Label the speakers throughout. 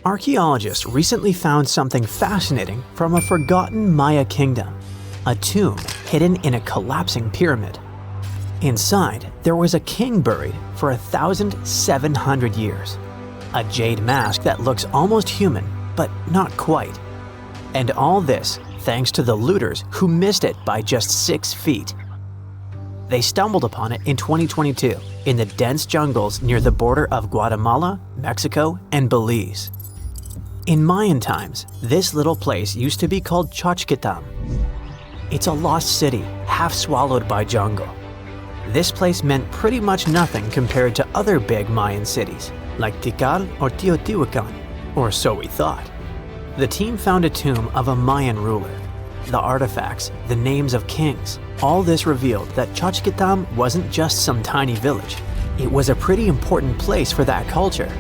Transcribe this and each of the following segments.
Speaker 1: Archaeologists recently found something fascinating from a forgotten Maya kingdom, a tomb hidden in a collapsing pyramid. Inside, there was a king buried for 1,700 years, a jade mask that looks almost human, but not quite. And all this thanks to the looters who missed it by just 6 feet. They stumbled upon it in 2022 in the dense jungles near the border of Guatemala, Mexico, and Belize. In Mayan times, this little place used to be called Chochkitam. It's a lost city, half swallowed by jungle. This place meant pretty much nothing compared to other big Mayan cities, like Tikal or Teotihuacan, or so we thought. The team found a tomb of a Mayan ruler. The artifacts, the names of kings, all this revealed that Chochkitam wasn't just some tiny village. It was a pretty important place for that culture.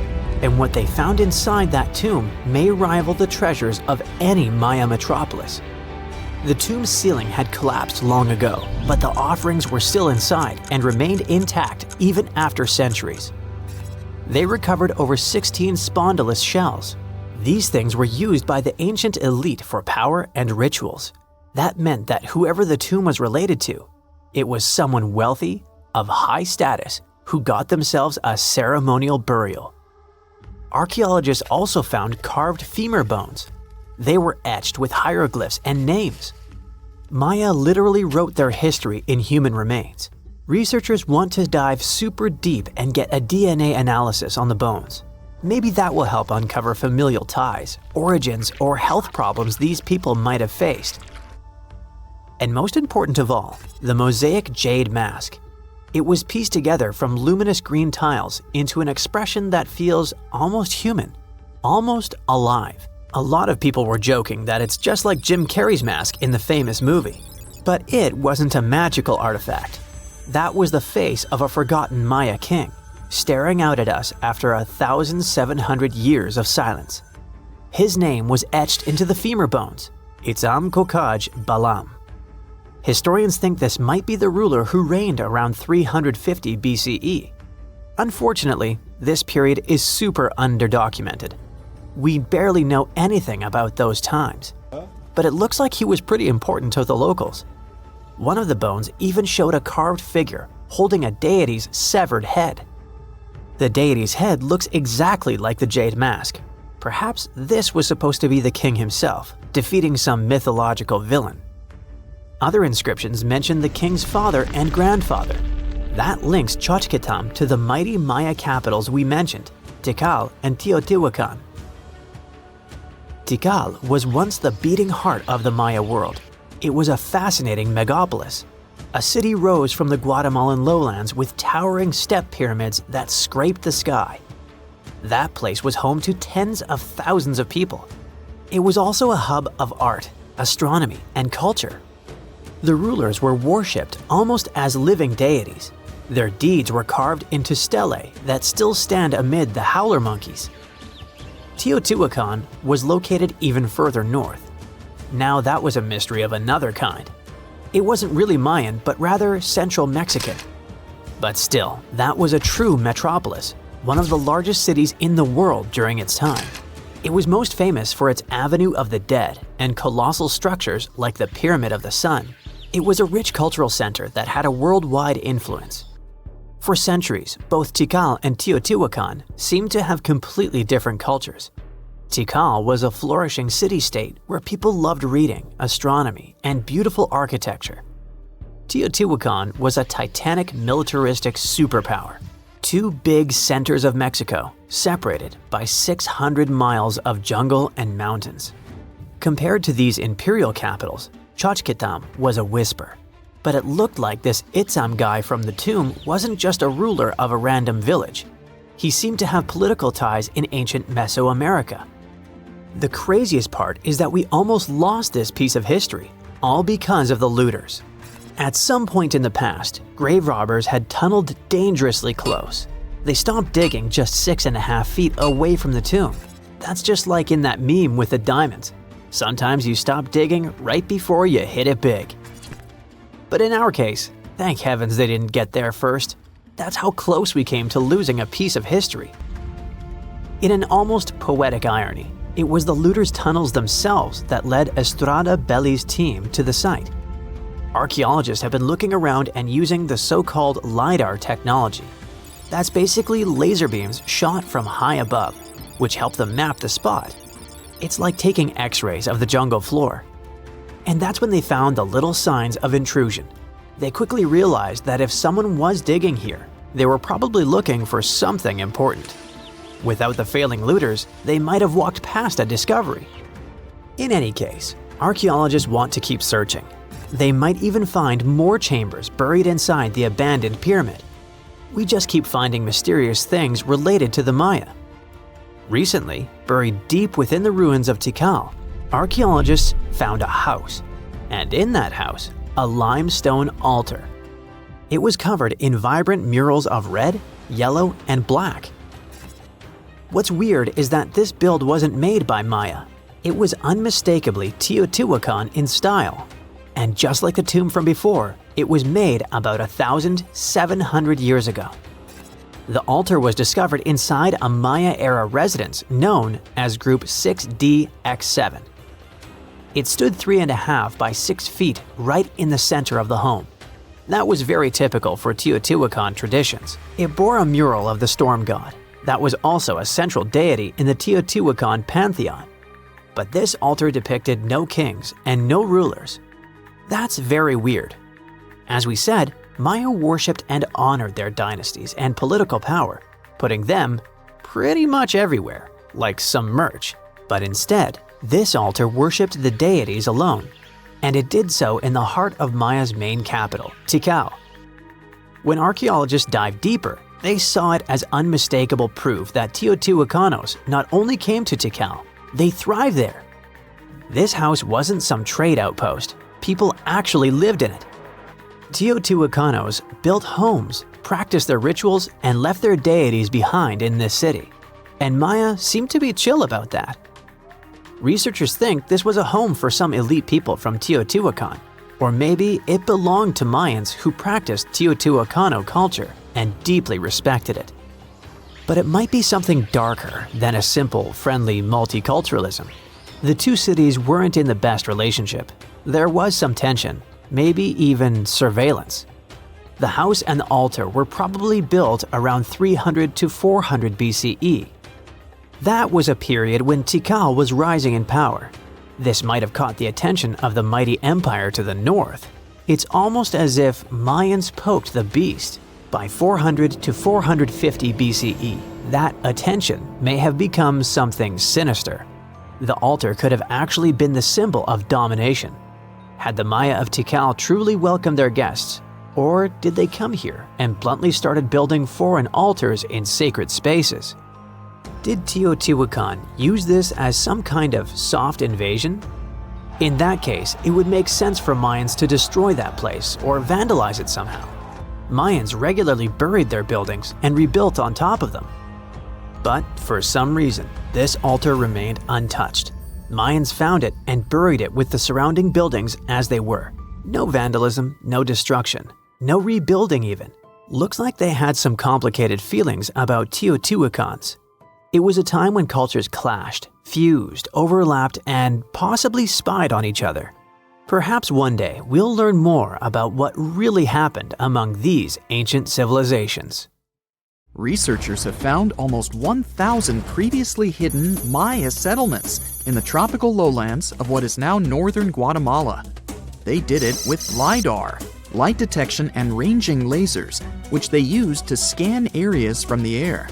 Speaker 1: And what they found inside that tomb may rival the treasures of any Maya metropolis. The tomb's ceiling had collapsed long ago, but the offerings were still inside and remained intact even after centuries. They recovered over 16 spondylus shells. These things were used by the ancient elite for power and rituals. That meant that whoever the tomb was related to, it was someone wealthy, of high status, who got themselves a ceremonial burial. Archaeologists also found carved femur bones. They were etched with hieroglyphs and names. Maya literally wrote their history in human remains. Researchers want to dive super deep and get a DNA analysis on the bones. Maybe that will help uncover familial ties, origins, or health problems these people might have faced. And most important of all, the mosaic jade mask. It was pieced together from luminous green tiles into an expression that feels almost human, almost alive. A lot of people were joking that it's just like Jim Carrey's mask in the famous movie. But it wasn't a magical artifact. That was the face of a forgotten Maya king, staring out at us after 1,700 years of silence. His name was etched into the femur bones, Itzam Kokaj Balam. Historians think this might be the ruler who reigned around 350 BCE. Unfortunately, this period is super underdocumented. We barely know anything about those times, but it looks like he was pretty important to the locals. One of the bones even showed a carved figure holding a deity's severed head. The deity's head looks exactly like the jade mask. Perhaps this was supposed to be the king himself, defeating some mythological villain. Other inscriptions mention the king's father and grandfather. That links Chochkitam to the mighty Maya capitals we mentioned, Tikal and Teotihuacan. Tikal was once the beating heart of the Maya world. It was a fascinating megapolis. A city rose from the Guatemalan lowlands with towering step pyramids that scraped the sky. That place was home to tens of thousands of people. It was also a hub of art, astronomy, and culture. The rulers were worshipped almost as living deities. Their deeds were carved into stelae that still stand amid the howler monkeys. Teotihuacan was located even further north. Now that was a mystery of another kind. It wasn't really Mayan, but rather Central Mexican. But still, that was a true metropolis, one of the largest cities in the world during its time. It was most famous for its Avenue of the Dead and colossal structures like the Pyramid of the Sun. It was a rich cultural center that had a worldwide influence. For centuries, both Tikal and Teotihuacan seemed to have completely different cultures. Tikal was a flourishing city-state where people loved reading, astronomy, and beautiful architecture. Teotihuacan was a titanic militaristic superpower. Two big centers of Mexico, separated by 600 miles of jungle and mountains. Compared to these imperial capitals, Chochkitam was a whisper. But it looked like this Itzam guy from the tomb wasn't just a ruler of a random village. He seemed to have political ties in ancient Mesoamerica. The craziest part is that we almost lost this piece of history, all because of the looters. At some point in the past, grave robbers had tunneled dangerously close. They stopped digging just 6.5 feet away from the tomb. That's just like in that meme with the diamonds. Sometimes you stop digging right before you hit it big. But in our case, thank heavens they didn't get there first. That's how close we came to losing a piece of history. In an almost poetic irony, it was the looters' tunnels themselves that led Estrada Belize's team to the site. Archaeologists have been looking around and using the so-called LiDAR technology. That's basically laser beams shot from high above, which help them map the spot. It's like taking X-rays of the jungle floor. And that's when they found the little signs of intrusion. They quickly realized that if someone was digging here, they were probably looking for something important. Without the failing looters, they might have walked past a discovery. In any case, archaeologists want to keep searching. They might even find more chambers buried inside the abandoned pyramid. We just keep finding mysterious things related to the Maya. Recently, buried deep within the ruins of Tikal, archaeologists found a house. And in that house, a limestone altar. It was covered in vibrant murals of red, yellow, and black. What's weird is that this build wasn't made by Maya. It was unmistakably Teotihuacan in style. And just like the tomb from before, it was made about 1,700 years ago. The altar was discovered inside a Maya-era residence known as Group 6DX7. It stood 3.5 by 6 feet right in the center of the home. That was very typical for Teotihuacan traditions. It bore a mural of the storm god. That was also a central deity in the Teotihuacan pantheon. But this altar depicted no kings and no rulers. That's very weird. As we said, Maya worshipped and honored their dynasties and political power, putting them pretty much everywhere, like some merch. But instead, this altar worshipped the deities alone, and it did so in the heart of Maya's main capital, Tikal. When archaeologists dived deeper, they saw it as unmistakable proof that Teotihuacanos not only came to Tikal, they thrived there. This house wasn't some trade outpost. People actually lived in it. Teotihuacanos built homes, practiced their rituals, and left their deities behind in this city. And Maya seemed to be chill about that. Researchers think this was a home for some elite people from Teotihuacan, or maybe it belonged to Mayans who practiced Teotihuacano culture and deeply respected it. But it might be something darker than a simple, friendly multiculturalism. The two cities weren't in the best relationship. There was some tension, maybe even surveillance. The house and the altar were probably built around 300 to 400 BCE. That was a period when Tikal was rising in power. This might have caught the attention of the mighty empire to the north. It's almost as if Mayans poked the beast. By 400 to 450 BCE, that attention may have become something sinister. The altar could have actually been the symbol of domination. Had the Maya of Tikal truly welcomed their guests, or did they come here and bluntly started building foreign altars in sacred spaces? Did Teotihuacan use this as some kind of soft invasion? In that case, it would make sense for Mayans to destroy that place or vandalize it somehow. Mayans regularly buried their buildings and rebuilt on top of them. But for some reason, this altar remained untouched. Mayans found it and buried it with the surrounding buildings as they were. No vandalism, no destruction, no rebuilding even. Looks like they had some complicated feelings about Teotihuacans. It was a time when cultures clashed, fused, overlapped, and possibly spied on each other. Perhaps one day we'll learn more about what really happened among these ancient civilizations.
Speaker 2: Researchers have found almost 1,000 previously hidden Maya settlements in the tropical lowlands of what is now northern Guatemala. They did it with LiDAR, light detection and ranging lasers, which they used to scan areas from the air.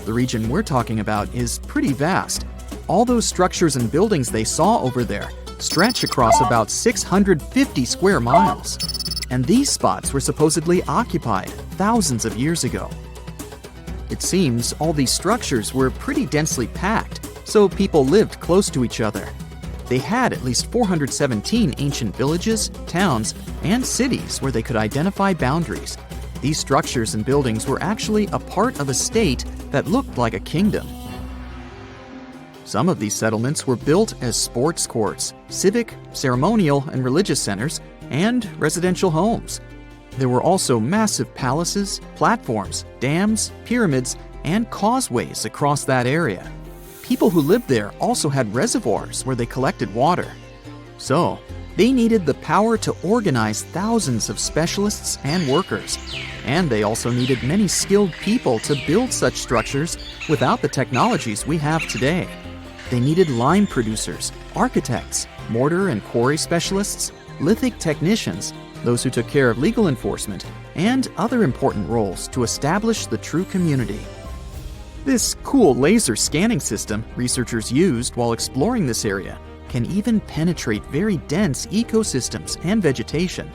Speaker 2: The region we're talking about is pretty vast. All those structures and buildings they saw over there stretch across about 650 square miles. And these spots were supposedly occupied thousands of years ago. It seems all these structures were pretty densely packed, so people lived close to each other. They had at least 417 ancient villages, towns, and cities where they could identify boundaries. These structures and buildings were actually a part of a state that looked like a kingdom. Some of these settlements were built as sports courts, civic, ceremonial, and religious centers, and residential homes. There were also massive palaces, platforms, dams, pyramids, and causeways across that area. people who lived there also had reservoirs where they collected water. So, they needed the power to organize thousands of specialists and workers. And they also needed many skilled people to build such structures without the technologies we have today. They needed lime producers, architects, mortar and quarry specialists, lithic technicians, those who took care of legal enforcement, and other important roles to establish the true community. This cool laser scanning system researchers used while exploring this area can even penetrate very dense ecosystems and vegetation.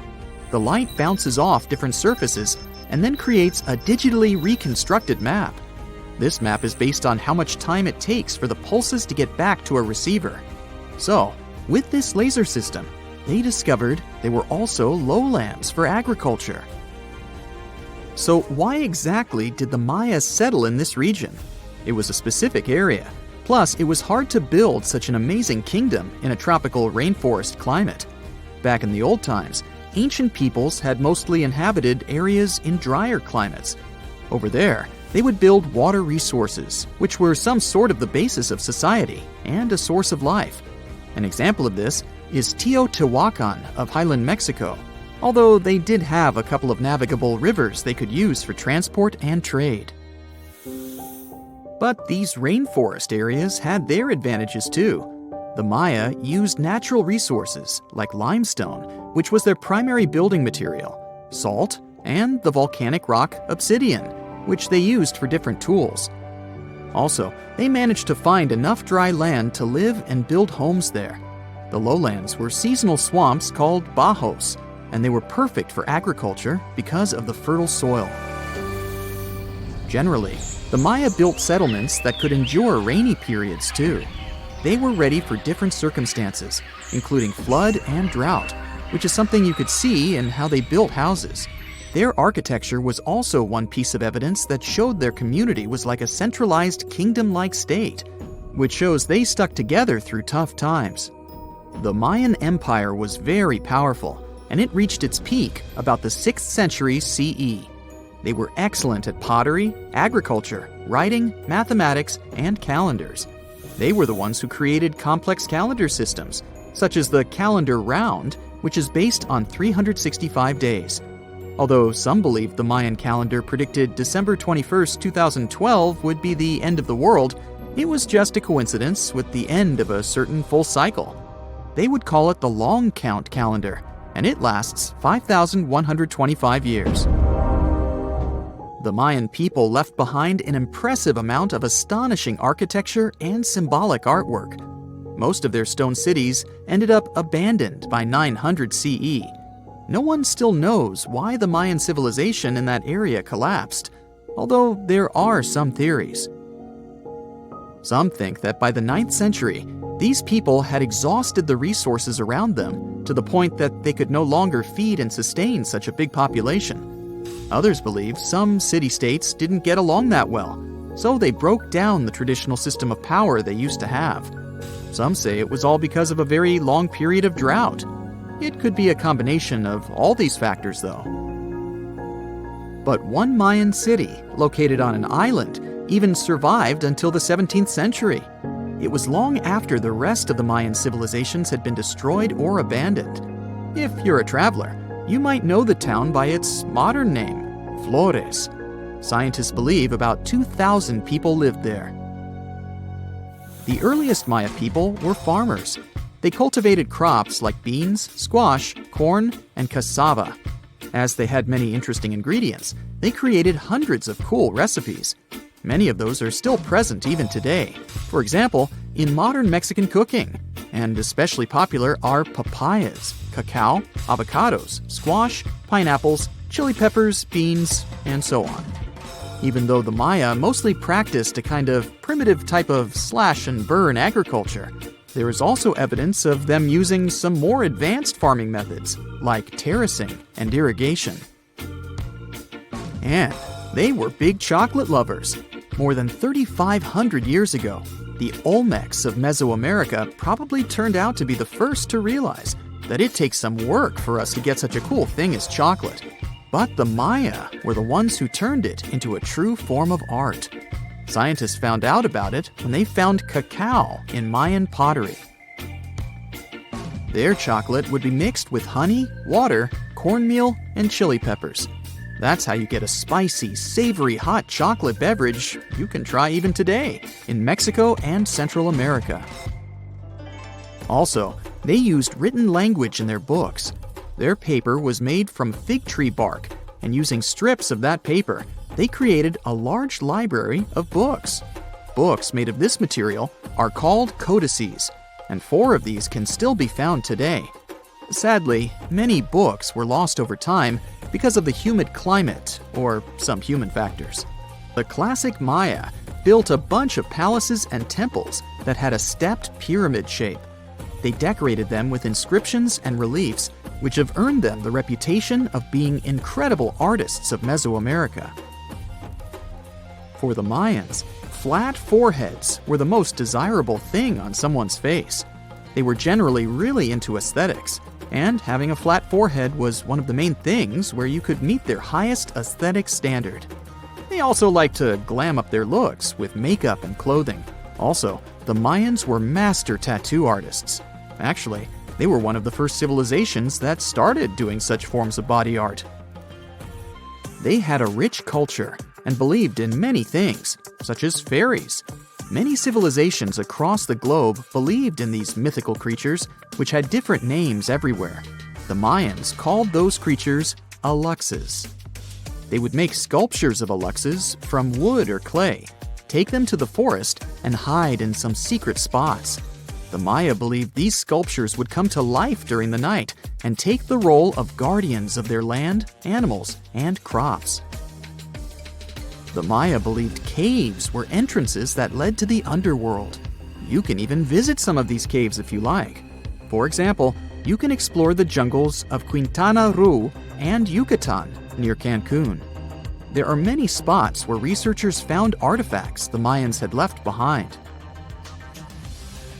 Speaker 2: The light bounces off different surfaces and then creates a digitally reconstructed map. This map is based on how much time it takes for the pulses to get back to a receiver. So, with this laser system, they discovered there were also lowlands for agriculture. So why exactly did the Maya settle in this region? It was a specific area. Plus, it was hard to build such an amazing kingdom in a tropical rainforest climate. Back in the old times, ancient peoples had mostly inhabited areas in drier climates. Over there, they would build water resources, which were some sort of the basis of society and a source of life. An example of this is Teotihuacan of highland Mexico, although they did have a couple of navigable rivers they could use for transport and trade. But these rainforest areas had their advantages too. The Maya used natural resources like limestone, which was their primary building material, salt, and the volcanic rock obsidian, which they used for different tools. Also, they managed to find enough dry land to live and build homes there. The lowlands were seasonal swamps called bajos, and they were perfect for agriculture because of the fertile soil. Generally, the Maya built settlements that could endure rainy periods too. They were ready for different circumstances, including flood and drought, which is something you could see in how they built houses. Their architecture was also one piece of evidence that showed their community was like a centralized kingdom-like state, which shows they stuck together through tough times. The Mayan Empire was very powerful, and it reached its peak about the 6th century CE. They were excellent at pottery, agriculture, writing, mathematics, and calendars. They were the ones who created complex calendar systems, such as the calendar round, which is based on 365 days. Although some believed the Mayan calendar predicted December 21st, 2012 would be the end of the world, it was just a coincidence with the end of a certain full cycle. They would call it the long count calendar, and it lasts 5,125 years. The Mayan people left behind an impressive amount of astonishing architecture and symbolic artwork. Most of their stone cities ended up abandoned by 900 CE. No one still knows why the Mayan civilization in that area collapsed, although there are some theories. Some think that by the 9th century, these people had exhausted the resources around them to the point that they could no longer feed and sustain such a big population. Others believe some city-states didn't get along that well, so they broke down the traditional system of power they used to have. Some say it was all because of a very long period of drought. It could be a combination of all these factors, though. But one Mayan city, located on an island, even survived until the 17th century. It was long after the rest of the Mayan civilizations had been destroyed or abandoned. If you're a traveler, you might know the town by its modern name, Flores. Scientists believe about 2,000 people lived there. The earliest Maya people were farmers. They cultivated crops like beans, squash, corn, and cassava. As they had many interesting ingredients, they created hundreds of cool recipes. Many of those are still present even today. For example, in modern Mexican cooking. And especially popular are papayas, cacao, avocados, squash, pineapples, chili peppers, beans, and so on. Even though the Maya mostly practiced a kind of primitive type of slash-and-burn agriculture, there is also evidence of them using some more advanced farming methods, like terracing and irrigation. And they were big chocolate lovers. More than 3,500 years ago, the Olmecs of Mesoamerica probably turned out to be the first to realize that it takes some work for us to get such a cool thing as chocolate. But the Maya were the ones who turned it into a true form of art. Scientists found out about it when they found cacao in Mayan pottery. Their chocolate would be mixed with honey, water, cornmeal, and chili peppers. That's how you get a spicy, savory hot chocolate beverage you can try even today in Mexico and Central America. Also, they used written language in their books. Their paper was made from fig tree bark, and using strips of that paper, they created a large library of books. Books made of this material are called codices, and 4 of these can still be found today. Sadly, many books were lost over time because of the humid climate or some human factors. The classic Maya built a bunch of palaces and temples that had a stepped pyramid shape. They decorated them with inscriptions and reliefs, which have earned them the reputation of being incredible artists of Mesoamerica. For the Mayans, flat foreheads were the most desirable thing on someone's face. They were generally really into aesthetics, and having a flat forehead was one of the main things where you could meet their highest aesthetic standard. They also liked to glam up their looks with makeup and clothing. Also, the Mayans were master tattoo artists. Actually, they were one of the first civilizations that started doing such forms of body art. They had a rich culture and believed in many things, such as fairies. Many civilizations across the globe believed in these mythical creatures, which had different names everywhere. The Mayans called those creatures aluxes. They would make sculptures of aluxes from wood or clay, take them to the forest, and hide in some secret spots. The Maya believed these sculptures would come to life during the night and take the role of guardians of their land, animals, and crops. The Maya believed caves were entrances that led to the underworld. You can even visit some of these caves if you like. For example, you can explore the jungles of Quintana Roo and Yucatan near Cancun. There are many spots where researchers found artifacts the Mayans had left behind.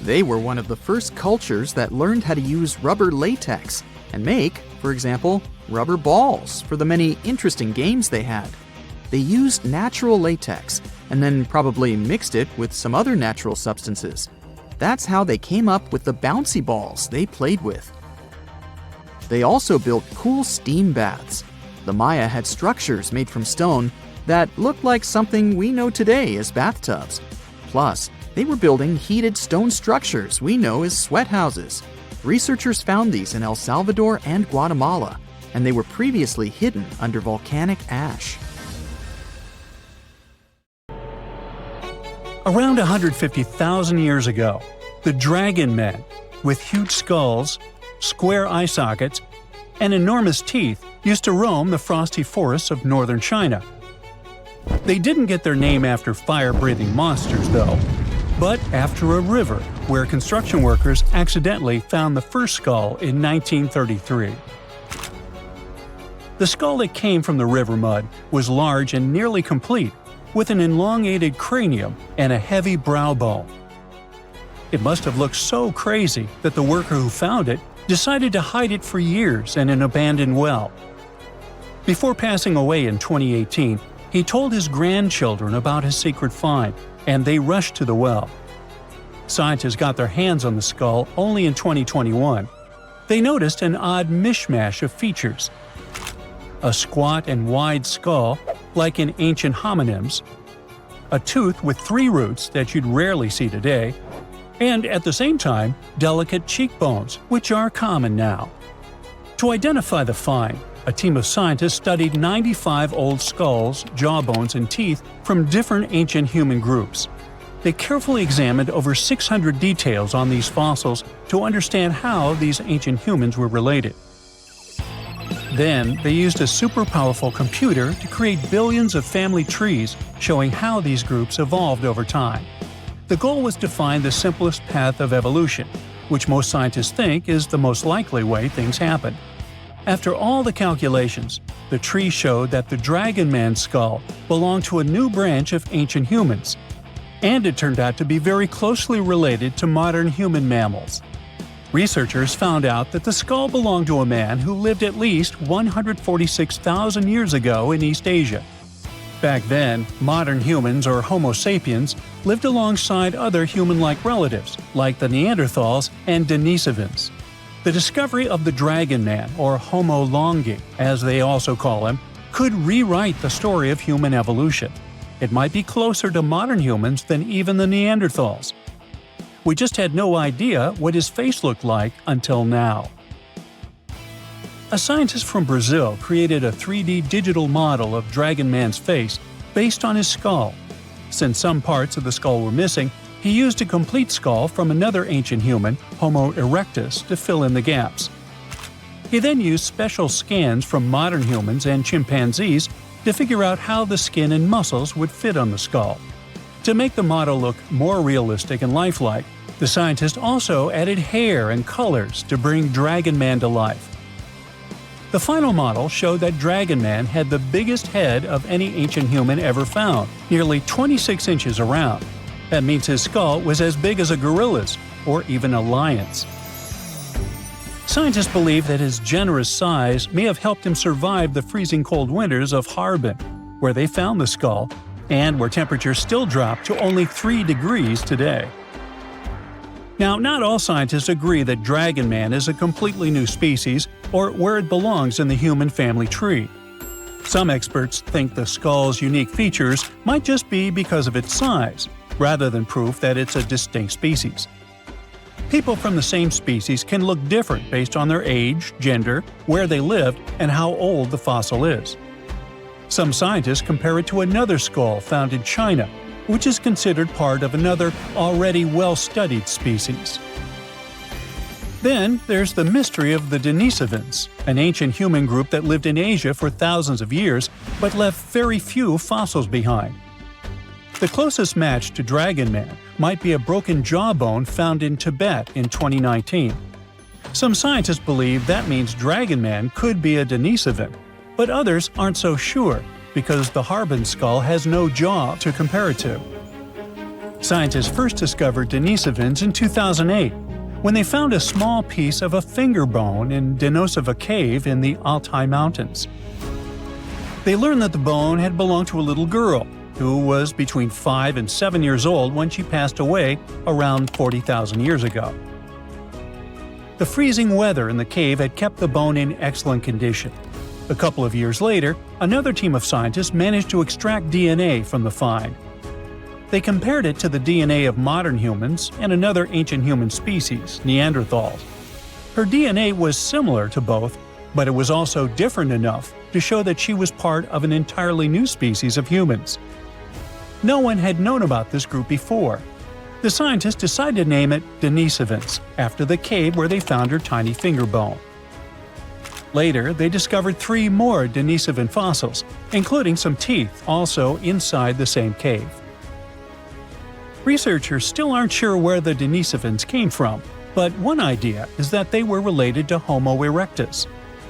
Speaker 2: They were one of the first cultures that learned how to use rubber latex and make, for example, rubber balls for the many interesting games they had. They used natural latex and then probably mixed it with some other natural substances. That's how they came up with the bouncy balls they played with. They also built cool steam baths. The Maya had structures made from stone that looked like something we know today as bathtubs. Plus, they were building heated stone structures we know as sweat houses. Researchers found these in El Salvador and Guatemala, and they were previously hidden under volcanic ash.
Speaker 3: Around 150,000 years ago, the dragon men, with huge skulls, square eye sockets, and enormous teeth, used to roam the frosty forests of northern China. They didn't get their name after fire-breathing monsters, though, but after a river where construction workers accidentally found the first skull in 1933. The skull that came from the river mud was large and nearly complete, with an elongated cranium and a heavy brow bone. It must have looked so crazy that the worker who found it decided to hide it for years in an abandoned well. Before passing away in 2018, he told his grandchildren about his secret find, and they rushed to the well. Scientists got their hands on the skull only in 2021. They noticed an odd mishmash of features: a squat and wide skull, like in ancient hominins, a tooth with 3 roots that you'd rarely see today, and at the same time, delicate cheekbones, which are common now. To identify the find, a team of scientists studied 95 old skulls, jawbones, and teeth from different ancient human groups. They carefully examined over 600 details on these fossils to understand how these ancient humans were related. Then, they used a super powerful computer to create billions of family trees showing how these groups evolved over time. The goal was to find the simplest path of evolution, which most scientists think is the most likely way things happen. After all the calculations, the tree showed that the dragon man's skull belonged to a new branch of ancient humans, and it turned out to be very closely related to modern human mammals. Researchers found out that the skull belonged to a man who lived at least 146,000 years ago in East Asia. Back then, modern humans or Homo sapiens lived alongside other human-like relatives like the Neanderthals and Denisovans. The discovery of the Dragon Man, or Homo longi, as they also call him, could rewrite the story of human evolution. It might be closer to modern humans than even the Neanderthals. We just had no idea what his face looked like until now. A scientist from Brazil created a 3D digital model of Dragon Man's face based on his skull. Since some parts of the skull were missing, he used a complete skull from another ancient human, Homo erectus, to fill in the gaps. He then used special scans from modern humans and chimpanzees to figure out how the skin and muscles would fit on the skull. To make the model look more realistic and lifelike, the scientist also added hair and colors to bring Dragon Man to life. The final model showed that Dragon Man had the biggest head of any ancient human ever found, nearly 26 inches around. That means his skull was as big as a gorilla's, or even a lion's. Scientists believe that his generous size may have helped him survive the freezing cold winters of Harbin, where they found the skull, and where temperatures still drop to only 3 degrees today. Now, not all scientists agree that Dragon Man is a completely new species or where it belongs in the human family tree. Some experts think the skull's unique features might just be because of its size, rather than proof that it's a distinct species. People from the same species can look different based on their age, gender, where they lived, and how old the fossil is. Some scientists compare it to another skull found in China, which is considered part of another already well-studied species. Then there's the mystery of the Denisovans, an ancient human group that lived in Asia for thousands of years but left very few fossils behind. The closest match to Dragon Man might be a broken jawbone found in Tibet in 2019. Some scientists believe that means Dragon Man could be a Denisovan, but others aren't so sure because the Harbin skull has no jaw to compare it to. Scientists first discovered Denisovans in 2008 when they found a small piece of a finger bone in Denisova cave in the Altai Mountains. They learned that the bone had belonged to a little girl who was between 5 and 7 years old when she passed away around 40,000 years ago. The freezing weather in the cave had kept the bone in excellent condition. A couple of years later, another team of scientists managed to extract DNA from the find. They compared it to the DNA of modern humans and another ancient human species, Neanderthals. Her DNA was similar to both, but it was also different enough to show that she was part of an entirely new species of humans. No one had known about this group before. The scientists decided to name it Denisovans, after the cave where they found her tiny finger bone. Later, they discovered 3 more Denisovan fossils, including some teeth also inside the same cave. Researchers still aren't sure where the Denisovans came from, but one idea is that they were related to Homo erectus.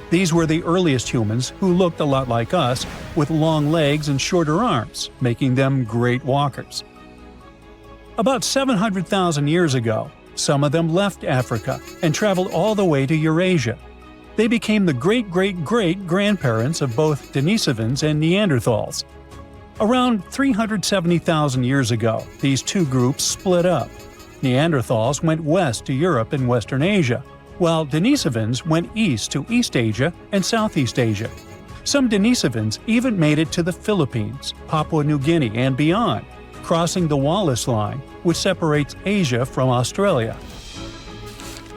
Speaker 3: These were the earliest humans who looked a lot like us, with long legs and shorter arms, making them great walkers. About 700,000 years ago, some of them left Africa and traveled all the way to Eurasia. They became the great-great-great-grandparents of both Denisovans and Neanderthals. Around 370,000 years ago, these two groups split up. Neanderthals went west to Europe and Western Asia, while Denisovans went east to East Asia and Southeast Asia. Some Denisovans even made it to the Philippines, Papua New Guinea, and beyond, crossing the Wallace Line, which separates Asia from Australia.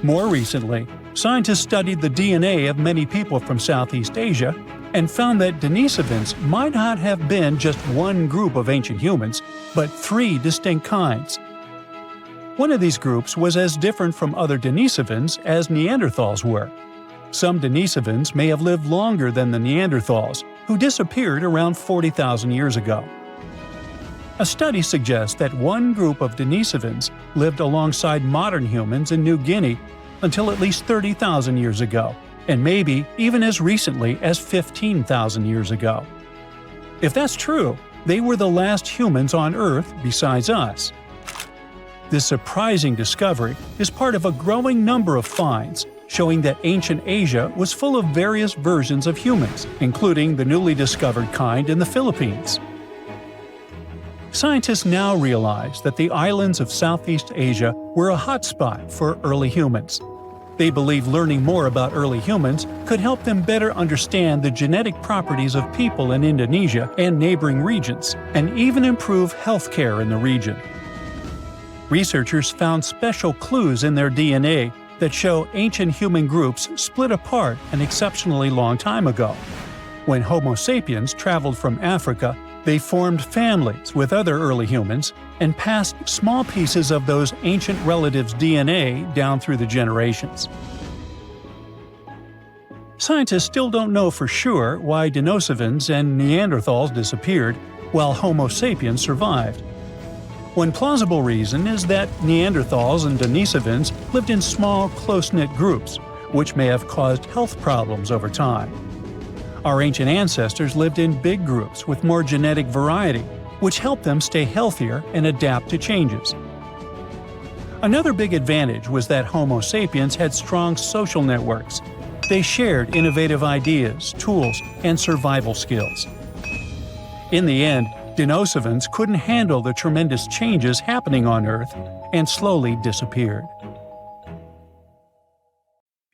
Speaker 3: More recently, scientists studied the DNA of many people from Southeast Asia and found that Denisovans might not have been just one group of ancient humans, but 3 distinct kinds. One of these groups was as different from other Denisovans as Neanderthals were. Some Denisovans may have lived longer than the Neanderthals, who disappeared around 40,000 years ago. A study suggests that one group of Denisovans lived alongside modern humans in New Guinea until at least 30,000 years ago, and maybe even as recently as 15,000 years ago. If that's true, they were the last humans on Earth besides us. This surprising discovery is part of a growing number of finds showing that ancient Asia was full of various versions of humans, including the newly discovered kind in the Philippines. Scientists now realize that the islands of Southeast Asia were a hotspot for early humans. They believe learning more about early humans could help them better understand the genetic properties of people in Indonesia and neighboring regions, and even improve healthcare in the region. Researchers found special clues in their DNA that show ancient human groups split apart an exceptionally long time ago. When Homo sapiens traveled from Africa, they formed families with other early humans and passed small pieces of those ancient relatives' DNA down through the generations. Scientists still don't know for sure why Denisovans and Neanderthals disappeared while Homo sapiens survived. One plausible reason is that Neanderthals and Denisovans lived in small, close-knit groups, which may have caused health problems over time. Our ancient ancestors lived in big groups with more genetic variety, which helped them stay healthier and adapt to changes. Another big advantage was that Homo sapiens had strong social networks. They shared innovative ideas, tools, and survival skills. In the end, Denisovans couldn't handle the tremendous changes happening on Earth and slowly disappeared.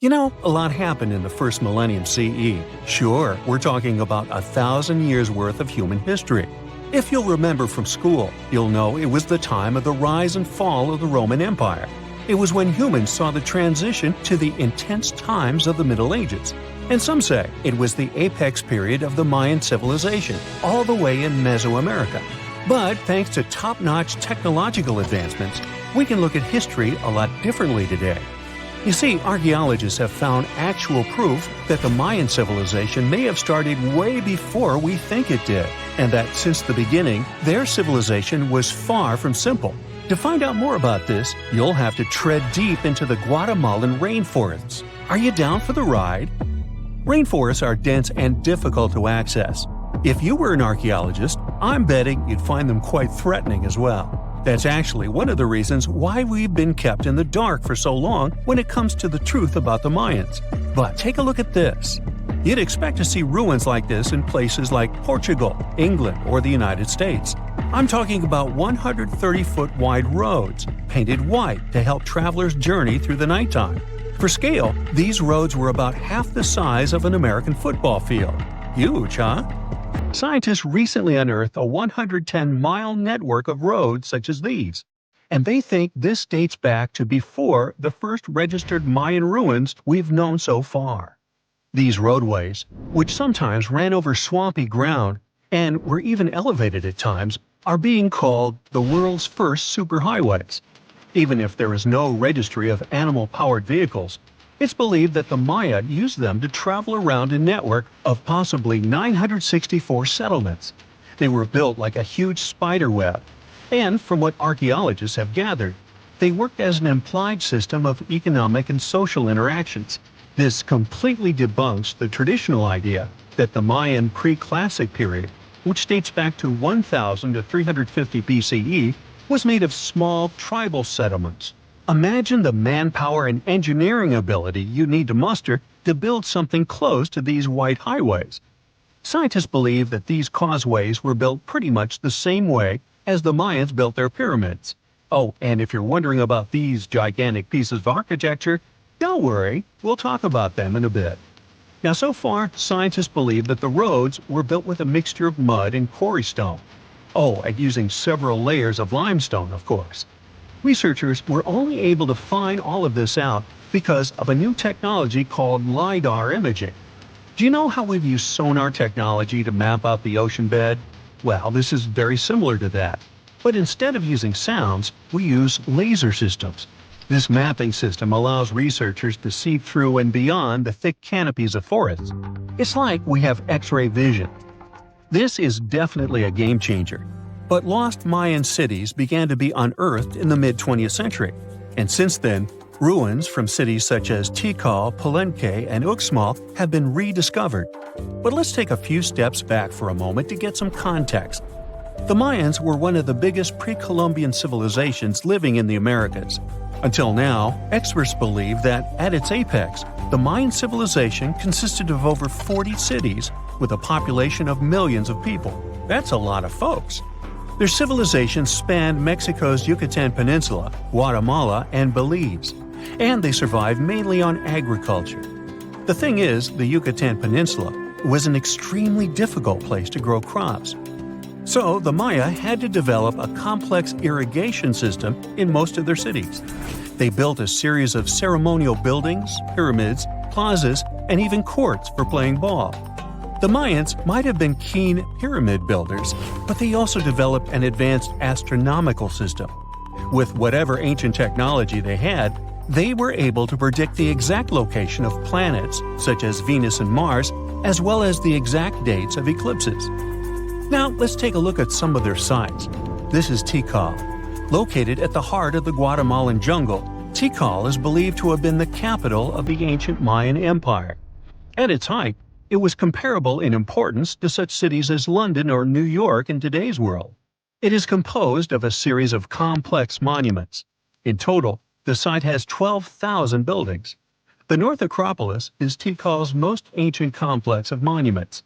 Speaker 3: You know, a lot happened in the first millennium CE. Sure, we're talking about 1,000 years worth of human history. If you'll remember from school, you'll know it was the time of the rise and fall of the Roman Empire. It was when humans saw the transition to the intense times of the Middle Ages. And some say it was the apex period of the Mayan civilization, all the way in Mesoamerica. But thanks to top-notch technological advancements, we can look at history a lot differently today. You see, archaeologists have found actual proof that the Mayan civilization may have started way before we think it did, and that since the beginning, their civilization was far from simple. To find out more about this, you'll have to tread deep into the Guatemalan rainforests. Are you down for the ride? Rainforests are dense and difficult to access. If you were an archaeologist, I'm betting you'd find them quite threatening as well. That's actually one of the reasons why we've been kept in the dark for so long when it comes to the truth about the Mayans. But take a look at this. You'd expect to see ruins like this in places like Portugal, England, or the United States. I'm talking about 130-foot wide roads, painted white to help travelers journey through the nighttime. For scale, these roads were about half the size of an American football field. Huge, huh? Scientists recently unearthed a 110-mile network of roads such as these, and they think this dates back to before the first registered Mayan ruins we've known so far. These roadways, which sometimes ran over swampy ground and were even elevated at times, are being called the world's first superhighways. Even if there is no registry of animal-powered vehicles, it's believed that the Maya used them to travel around a network of possibly 964 settlements. They were built like a huge spider web, and from what archaeologists have gathered, they worked as an implied system of economic and social interactions. This completely debunks the traditional idea that the Mayan pre-classic period, which dates back to 1000 to 350 BCE, was made of small tribal settlements. Imagine the manpower and engineering ability you need to muster to build something close to these white highways. Scientists believe that these causeways were built pretty much the same way as the Mayans built their pyramids. Oh, and if you're wondering about these gigantic pieces of architecture, don't worry, we'll talk about them in a bit. Now, so far, scientists believe that the roads were built with a mixture of mud and quarry stone. Oh, and using several layers of limestone, of course. Researchers were only able to find all of this out because of a new technology called LiDAR imaging. Do you know how we've used sonar technology to map out the ocean bed? Well, this is very similar to that. But instead of using sounds, we use laser systems. This mapping system allows researchers to see through and beyond the thick canopies of forests. It's like we have X-ray vision. This is definitely a game changer. But lost Mayan cities began to be unearthed in the mid-20th century, and since then, ruins from cities such as Tikal, Palenque, and Uxmal have been rediscovered. But let's take a few steps back for a moment to get some context. The Mayans were one of the biggest pre-Columbian civilizations living in the Americas. Until now, experts believe that, at its apex, the Mayan civilization consisted of over 40 cities with a population of millions of people. That's a lot of folks. Their civilization spanned Mexico's Yucatan Peninsula, Guatemala, and Belize, and they survived mainly on agriculture. The thing is, the Yucatan Peninsula was an extremely difficult place to grow crops. So the Maya had to develop a complex irrigation system in most of their cities. They built a series of ceremonial buildings, pyramids, plazas, and even courts for playing ball. The Mayans might have been keen pyramid builders, but they also developed an advanced astronomical system. With whatever ancient technology they had, they were able to predict the exact location of planets, such as Venus and Mars, as well as the exact dates of eclipses. Now, let's take a look at some of their sites. This is Tikal. Located at the heart of the Guatemalan jungle, Tikal is believed to have been the capital of the ancient Mayan Empire. At its height, it was comparable in importance to such cities as London or New York in today's world. It is composed of a series of complex monuments. In total, the site has 12,000 buildings. The North Acropolis is Tikal's most ancient complex of monuments.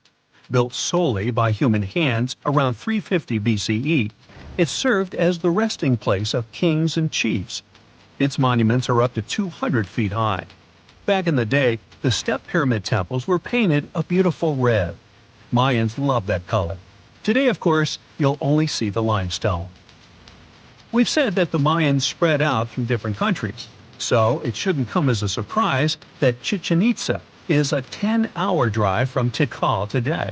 Speaker 3: Built solely by human hands around 350 BCE, it served as the resting place of kings and chiefs. Its monuments are up to 200 feet high. Back in the day, the step pyramid temples were painted a beautiful red. Mayans loved that color. Today, of course, you'll only see the limestone. We've said that the Mayans spread out through different countries, so it shouldn't come as a surprise that Chichen Itza is a 10-hour drive from Tikal today.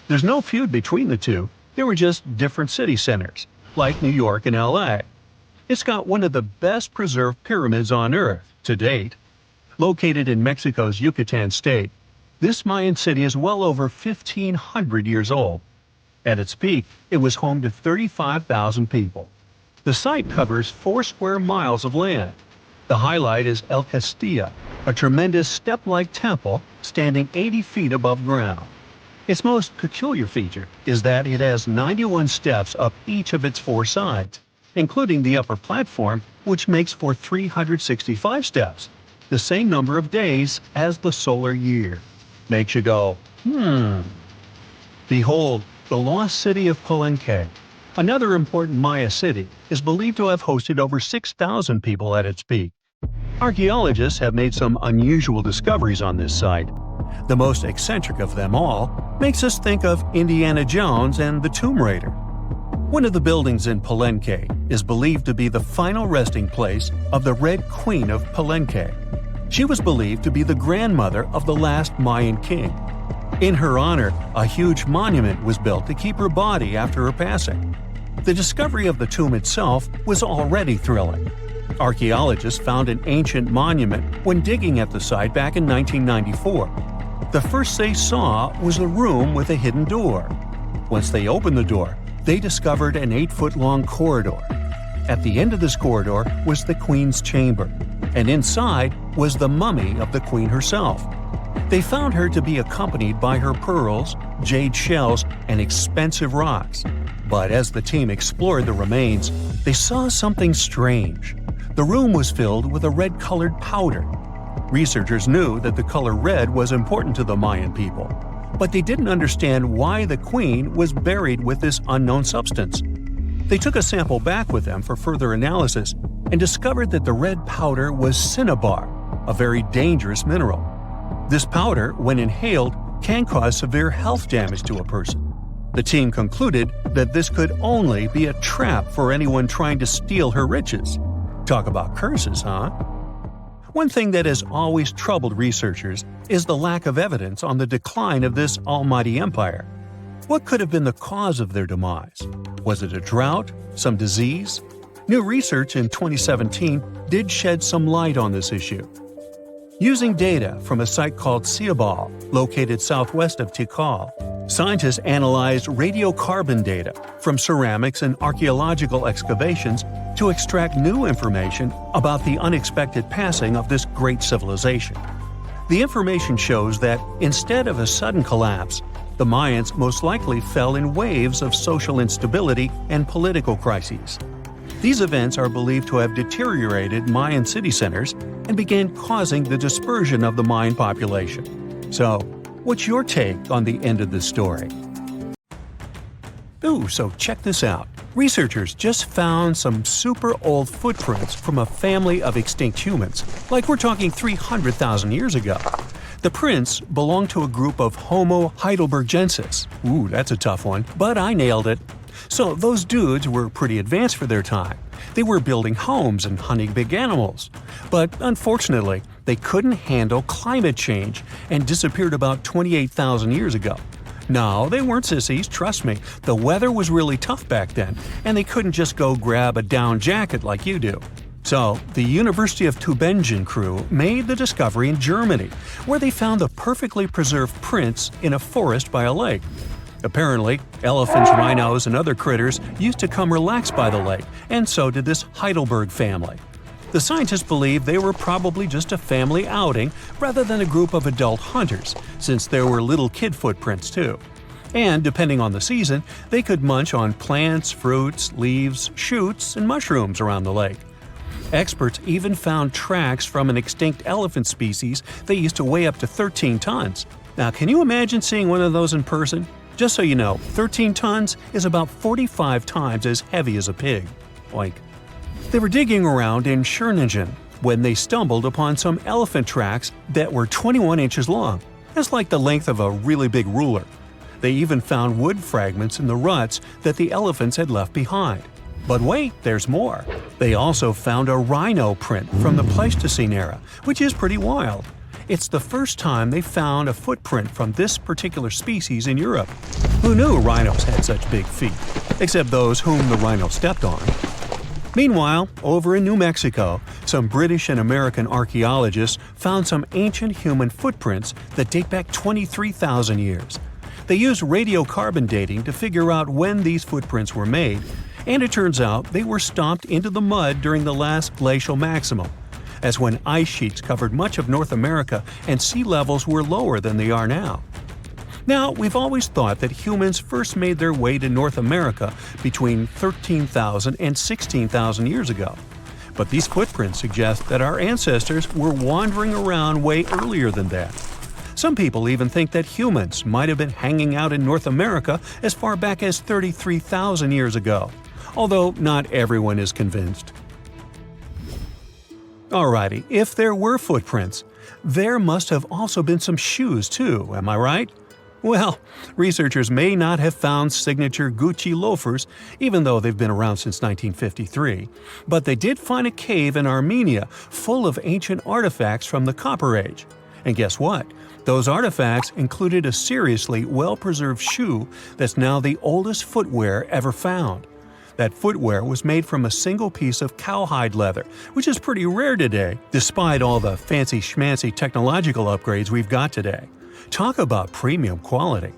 Speaker 3: There's no feud between the two, they were just different city centers, like New York and LA. It's got one of the best preserved pyramids on Earth to date. Located in Mexico's Yucatan state, this Mayan city is well over 1,500 years old. At its peak, it was home to 35,000 people. The site covers 4 square miles of land. The highlight is El Castillo, a tremendous step-like temple standing 80 feet above ground. Its most peculiar feature is that it has 91 steps up each of its 4 sides, including the upper platform, which makes for 365 steps, the same number of days as the solar year. Makes you go, Behold, the lost city of Palenque. Another important Maya city is believed to have hosted over 6,000 people at its peak. Archaeologists have made some unusual discoveries on this site. The most eccentric of them all makes us think of Indiana Jones and the Tomb Raider. One of the buildings in Palenque is believed to be the final resting place of the Red Queen of Palenque. She was believed to be the grandmother of the last Mayan king. In her honor, a huge monument was built to keep her body after her passing. The discovery of the tomb itself was already thrilling. Archaeologists found an ancient monument when digging at the site back in 1994. The first they saw was a room with a hidden door. Once they opened the door, they discovered an 8-foot-long corridor. At the end of this corridor was the queen's chamber, and inside was the mummy of the queen herself. They found her to be accompanied by her pearls, jade shells, and expensive rocks. But as the team explored the remains, they saw something strange. The room was filled with a red-colored powder. Researchers knew that the color red was important to the Mayan people, but they didn't understand why the queen was buried with this unknown substance. They took a sample back with them for further analysis and discovered that the red powder was cinnabar, a very dangerous mineral. This powder, when inhaled, can cause severe health damage to a person. The team concluded that this could only be a trap for anyone trying to steal her riches. Talk about curses, huh? One thing that has always troubled researchers is the lack of evidence on the decline of this almighty empire. What could have been the cause of their demise? Was it a drought? Some disease? New research in 2017 did shed some light on this issue. Using data from a site called Ciabal, located southwest of Tikal, scientists analyzed radiocarbon data from ceramics and archaeological excavations to extract new information about the unexpected passing of this great civilization. The information shows that instead of a sudden collapse, the Mayans most likely fell in waves of social instability and political crises. These events are believed to have deteriorated Mayan city centers and began causing the dispersion of the Mayan population. So, what's your take on the end of this story? Ooh, so check this out. Researchers just found some super old footprints from a family of extinct humans, like we're talking 300,000 years ago. The prints belong to a group of Homo heidelbergensis. Ooh, that's a tough one, but I nailed it. So those dudes were pretty advanced for their time. They were building homes and hunting big animals. But unfortunately, they couldn't handle climate change and disappeared about 28,000 years ago. No, they weren't sissies, trust me. The weather was really tough back then, and they couldn't just go grab a down jacket like you do. So, the University of Tübingen crew made the discovery in Germany, where they found the perfectly preserved prints in a forest by a lake. Apparently, elephants, rhinos, and other critters used to come relax by the lake, and so did this Heidelberg family. The scientists believe they were probably just a family outing rather than a group of adult hunters, since there were little kid footprints too. And depending on the season, they could munch on plants, fruits, leaves, shoots, and mushrooms around the lake. Experts even found tracks from an extinct elephant species that used to weigh up to 13 tons. Now, can you imagine seeing one of those in person? Just so you know, 13 tons is about 45 times as heavy as a pig. Oink. They were digging around in Schöningen when they stumbled upon some elephant tracks that were 21 inches long. That's like the length of a really big ruler. They even found wood fragments in the ruts that the elephants had left behind. But wait, there's more. They also found a rhino print from the Pleistocene era, which is pretty wild. It's the first time they found a footprint from this particular species in Europe. Who knew rhinos had such big feet? Except those whom the rhino stepped on. Meanwhile, over in New Mexico, some British and American archaeologists found some ancient human footprints that date back 23,000 years. They used radiocarbon dating to figure out when these footprints were made, and it turns out they were stomped into the mud during the last glacial maximum. That's when ice sheets covered much of North America and sea levels were lower than they are now. Now, we've always thought that humans first made their way to North America between 13,000 and 16,000 years ago. But these footprints suggest that our ancestors were wandering around way earlier than that. Some people even think that humans might have been hanging out in North America as far back as 33,000 years ago, although not everyone is convinced. Alrighty, if there were footprints, there must have also been some shoes too, am I right? Well, researchers may not have found signature Gucci loafers, even though they've been around since 1953, but they did find a cave in Armenia full of ancient artifacts from the Copper Age. And guess what? Those artifacts included a seriously well-preserved shoe that's now the oldest footwear ever found. That footwear was made from a single piece of cowhide leather, which is pretty rare today, despite all the fancy schmancy technological upgrades we've got today. Talk about premium quality.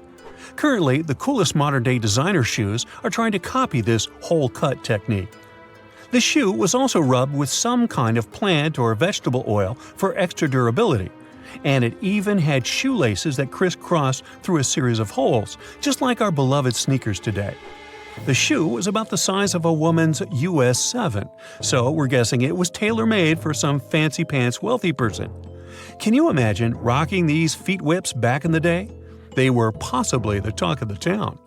Speaker 3: Currently, the coolest modern-day designer shoes are trying to copy this hole-cut technique. The shoe was also rubbed with some kind of plant or vegetable oil for extra durability, and it even had shoelaces that crisscrossed through a series of holes, just like our beloved sneakers today. The shoe was about the size of a woman's US 7, so we're guessing it was tailor-made for some fancy-pants wealthy person. Can you imagine rocking these feet whips back in the day? They were possibly the talk of the town.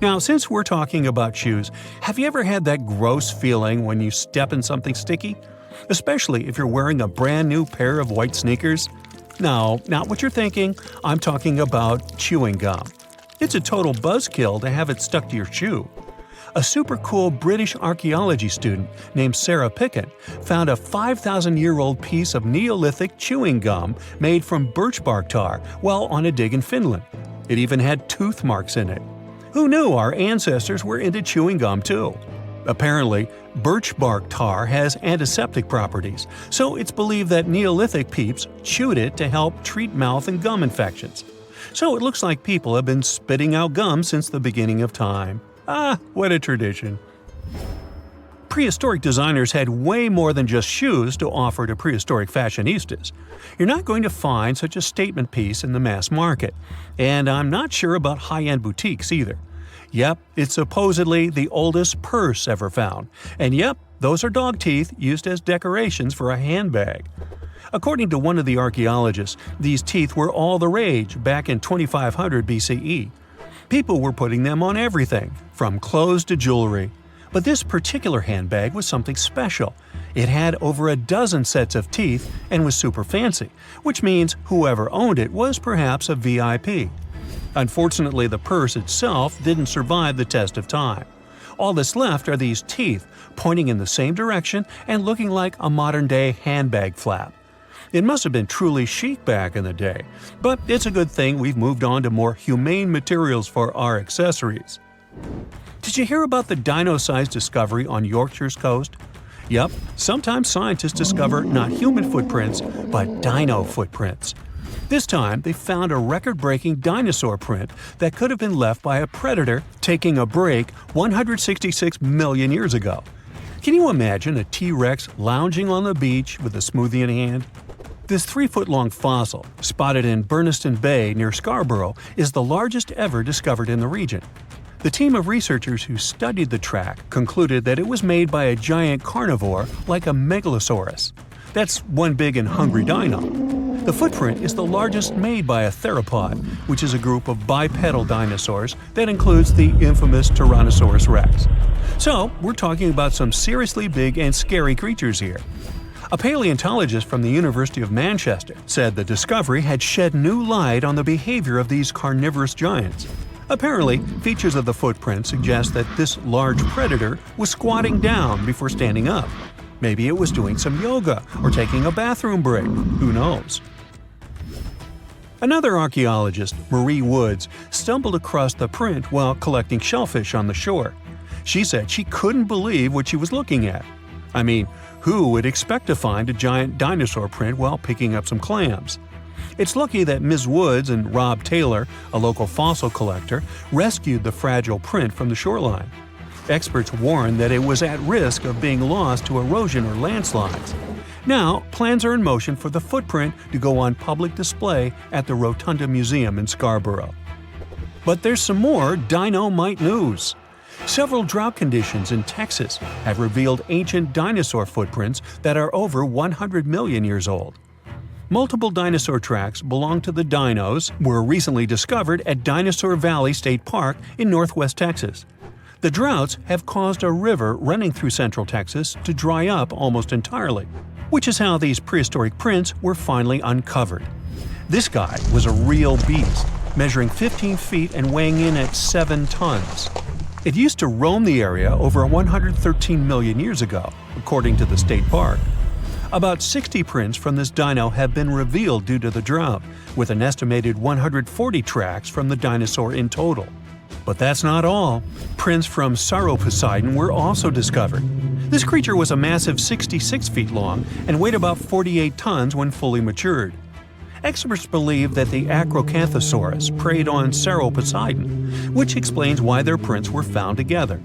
Speaker 3: Now, since we're talking about shoes, have you ever had that gross feeling when you step in something sticky? Especially if you're wearing a brand new pair of white sneakers? No, not what you're thinking. I'm talking about chewing gum. It's a total buzzkill to have it stuck to your shoe. A super cool British archaeology student named Sarah Pickett found a 5,000-year-old piece of Neolithic chewing gum made from birch bark tar while on a dig in Finland. It even had tooth marks in it. Who knew our ancestors were into chewing gum too? Apparently, birch bark tar has antiseptic properties, so it's believed that Neolithic peeps chewed it to help treat mouth and gum infections. So it looks like people have been spitting out gum since the beginning of time. Ah, what a tradition. Prehistoric designers had way more than just shoes to offer to prehistoric fashionistas. You're not going to find such a statement piece in the mass market, and I'm not sure about high-end boutiques either. Yep, it's supposedly the oldest purse ever found, and yep, those are dog teeth used as decorations for a handbag. According to one of the archaeologists, these teeth were all the rage back in 2500 BCE. People were putting them on everything, from clothes to jewelry. But this particular handbag was something special. It had over a dozen sets of teeth and was super fancy, which means whoever owned it was perhaps a VIP. Unfortunately, the purse itself didn't survive the test of time. All that's left are these teeth, pointing in the same direction and looking like a modern-day handbag flap. It must have been truly chic back in the day, but it's a good thing we've moved on to more humane materials for our accessories. Did you hear about the dino-sized discovery on Yorkshire's coast? Yep, sometimes scientists discover not human footprints, but dino footprints. This time, they found a record-breaking dinosaur print that could have been left by a predator taking a break 166 million years ago. Can you imagine a T-Rex lounging on the beach with a smoothie in hand? This 3-foot-long fossil, spotted in Burniston Bay near Scarborough, is the largest ever discovered in the region. The team of researchers who studied the track concluded that it was made by a giant carnivore like a megalosaurus. That's one big and hungry dino. The footprint is the largest made by a theropod, which is a group of bipedal dinosaurs that includes the infamous Tyrannosaurus rex. So, we're talking about some seriously big and scary creatures here. A paleontologist from the University of Manchester said the discovery had shed new light on the behavior of these carnivorous giants. Apparently, features of the footprint suggest that this large predator was squatting down before standing up. Maybe it was doing some yoga or taking a bathroom break. Who knows? Another archaeologist, Marie Woods, stumbled across the print while collecting shellfish on the shore. She said she couldn't believe what she was looking at. I mean, who would expect to find a giant dinosaur print while picking up some clams? It's lucky that Ms. Woods and Rob Taylor, a local fossil collector, rescued the fragile print from the shoreline. Experts warned that it was at risk of being lost to erosion or landslides. Now, plans are in motion for the footprint to go on public display at the Rotunda Museum in Scarborough. But there's some more dino-mite news. Several drought conditions in Texas have revealed ancient dinosaur footprints that are over 100 million years old. Multiple dinosaur tracks belong to the dinos were recently discovered at Dinosaur Valley State Park in northwest Texas. The droughts have caused a river running through central Texas to dry up almost entirely, which is how these prehistoric prints were finally uncovered. This guy was a real beast, measuring 15 feet and weighing in at 7 tons. It used to roam the area over 113 million years ago, according to the state park. About 60 prints from this dino have been revealed due to the drought, with an estimated 140 tracks from the dinosaur in total. But that's not all. Prints from Sauroposeidon were also discovered. This creature was a massive 66 feet long and weighed about 48 tons when fully matured. Experts believe that the Acrocanthosaurus preyed on Sauroposeidon, which explains why their prints were found together.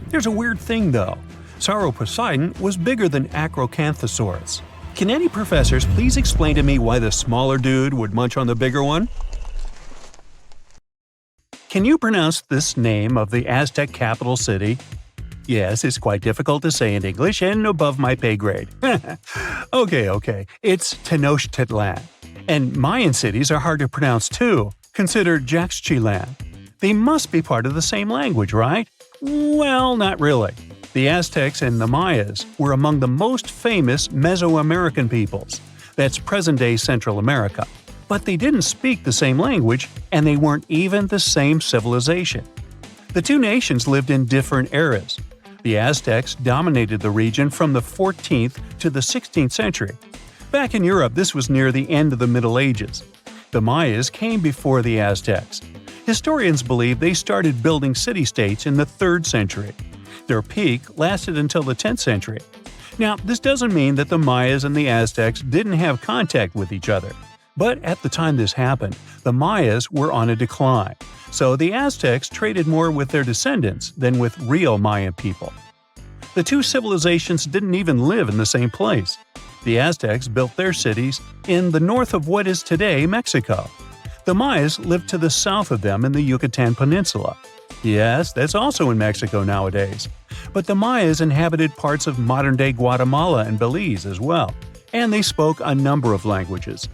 Speaker 3: There's a weird thing though. Sauroposeidon was bigger than Acrocanthosaurus. Can any professors please explain to me why the smaller dude would munch on the bigger one? Can you pronounce this name of the Aztec capital city? Yes, it's quite difficult to say in English and above my pay grade. Okay. It's Tenochtitlan. And Mayan cities are hard to pronounce too. Consider Chochkitam. They must be part of the same language, right? Well, not really. The Aztecs and the Mayas were among the most famous Mesoamerican peoples. That's present-day Central America. But they didn't speak the same language, and they weren't even the same civilization. The two nations lived in different eras. The Aztecs dominated the region from the 14th to the 16th century. Back in Europe, this was near the end of the Middle Ages. The Mayas came before the Aztecs. Historians believe they started building city-states in the 3rd century. Their peak lasted until the 10th century. Now, this doesn't mean that the Mayas and the Aztecs didn't have contact with each other. But at the time this happened, the Mayas were on a decline, so the Aztecs traded more with their descendants than with real Mayan people. The two civilizations didn't even live in the same place. The Aztecs built their cities in the north of what is today Mexico. The Mayas lived to the south of them in the Yucatan Peninsula. Yes, that's also in Mexico nowadays. But the Mayas inhabited parts of modern-day Guatemala and Belize as well, and they spoke a number of languages.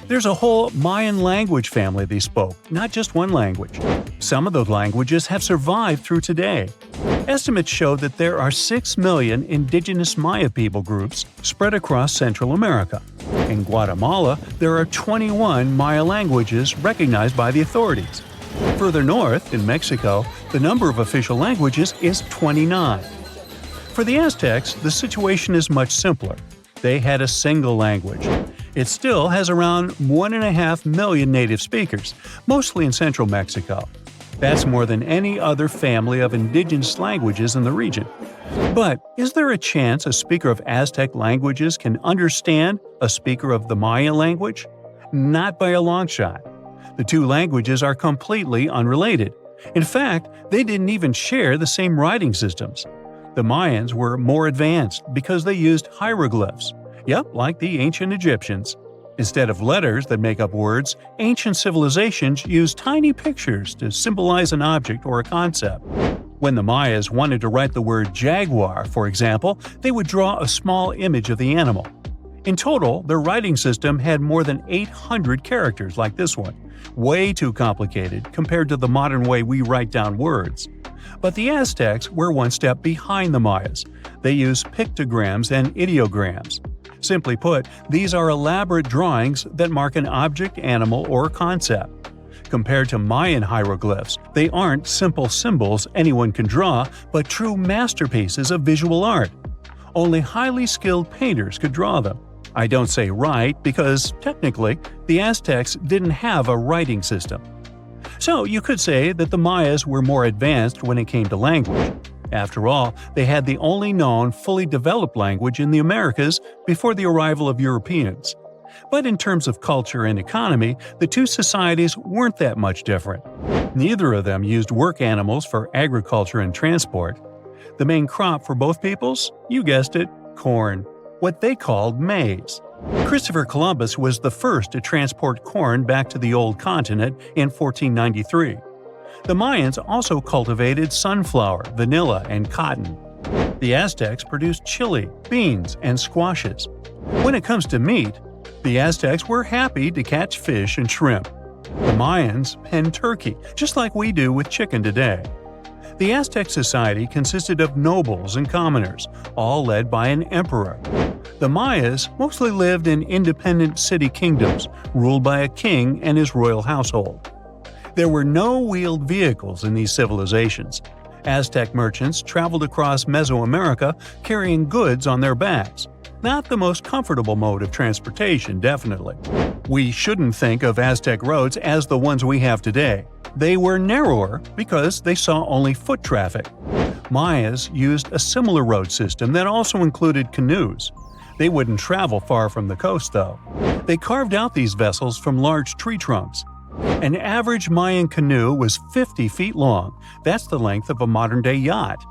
Speaker 3: There's a whole Mayan language family they spoke, not just one language. Some of those languages have survived through today. Estimates show that there are 6 million indigenous Maya people groups spread across Central America. In Guatemala, there are 21 Maya languages recognized by the authorities. Further north, in Mexico, the number of official languages is 29. For the Aztecs, the situation is much simpler. They had a single language. It still has around 1.5 million native speakers, mostly in central Mexico. That's more than any other family of indigenous languages in the region. But is there a chance a speaker of Aztec languages can understand a speaker of the Maya language? Not by a long shot. The two languages are completely unrelated. In fact, they didn't even share the same writing systems. The Mayans were more advanced because they used hieroglyphs. Yep, like the ancient Egyptians. Instead of letters that make up words, ancient civilizations used tiny pictures to symbolize an object or a concept. When the Mayas wanted to write the word jaguar, for example, they would draw a small image of the animal. In total, their writing system had more than 800 characters like this one. Way too complicated compared to the modern way we write down words. But the Aztecs were one step behind the Mayas. They used pictograms and ideograms. Simply put, these are elaborate drawings that mark an object, animal, or concept. Compared to Mayan hieroglyphs, they aren't simple symbols anyone can draw, but true masterpieces of visual art. Only highly skilled painters could draw them. I don't say write because, technically, the Aztecs didn't have a writing system. So you could say that the Mayas were more advanced when it came to language. After all, they had the only known fully developed language in the Americas before the arrival of Europeans. But in terms of culture and economy, the two societies weren't that much different. Neither of them used work animals for agriculture and transport. The main crop for both peoples? You guessed it, corn. What they called maize. Christopher Columbus was the first to transport corn back to the old continent in 1493. The Mayans also cultivated sunflower, vanilla, and cotton. The Aztecs produced chili, beans, and squashes. When it comes to meat, the Aztecs were happy to catch fish and shrimp. The Mayans penned turkey, just like we do with chicken today. The Aztec society consisted of nobles and commoners, all led by an emperor. The Mayas mostly lived in independent city kingdoms, ruled by a king and his royal household. There were no wheeled vehicles in these civilizations. Aztec merchants traveled across Mesoamerica carrying goods on their backs. Not the most comfortable mode of transportation, definitely. We shouldn't think of Aztec roads as the ones we have today. They were narrower because they saw only foot traffic. Mayas used a similar road system that also included canoes. They wouldn't travel far from the coast, though. They carved out these vessels from large tree trunks. An average Mayan canoe was 50 feet long. That's the length of a modern-day yacht.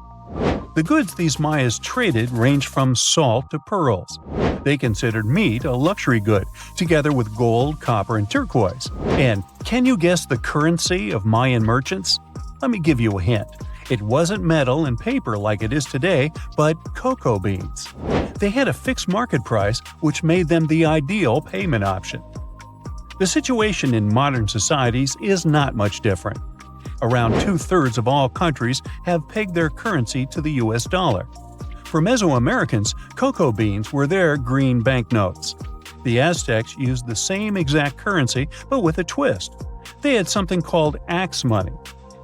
Speaker 3: The goods these Mayas traded ranged from salt to pearls. They considered meat a luxury good, together with gold, copper, and turquoise. And can you guess the currency of Mayan merchants? Let me give you a hint. It wasn't metal and paper like it is today, but cocoa beans. They had a fixed market price, which made them the ideal payment option. The situation in modern societies is not much different. Around 2/3 of all countries have pegged their currency to the US dollar. For Mesoamericans, cocoa beans were their green banknotes. The Aztecs used the same exact currency, but with a twist. They had something called axe money.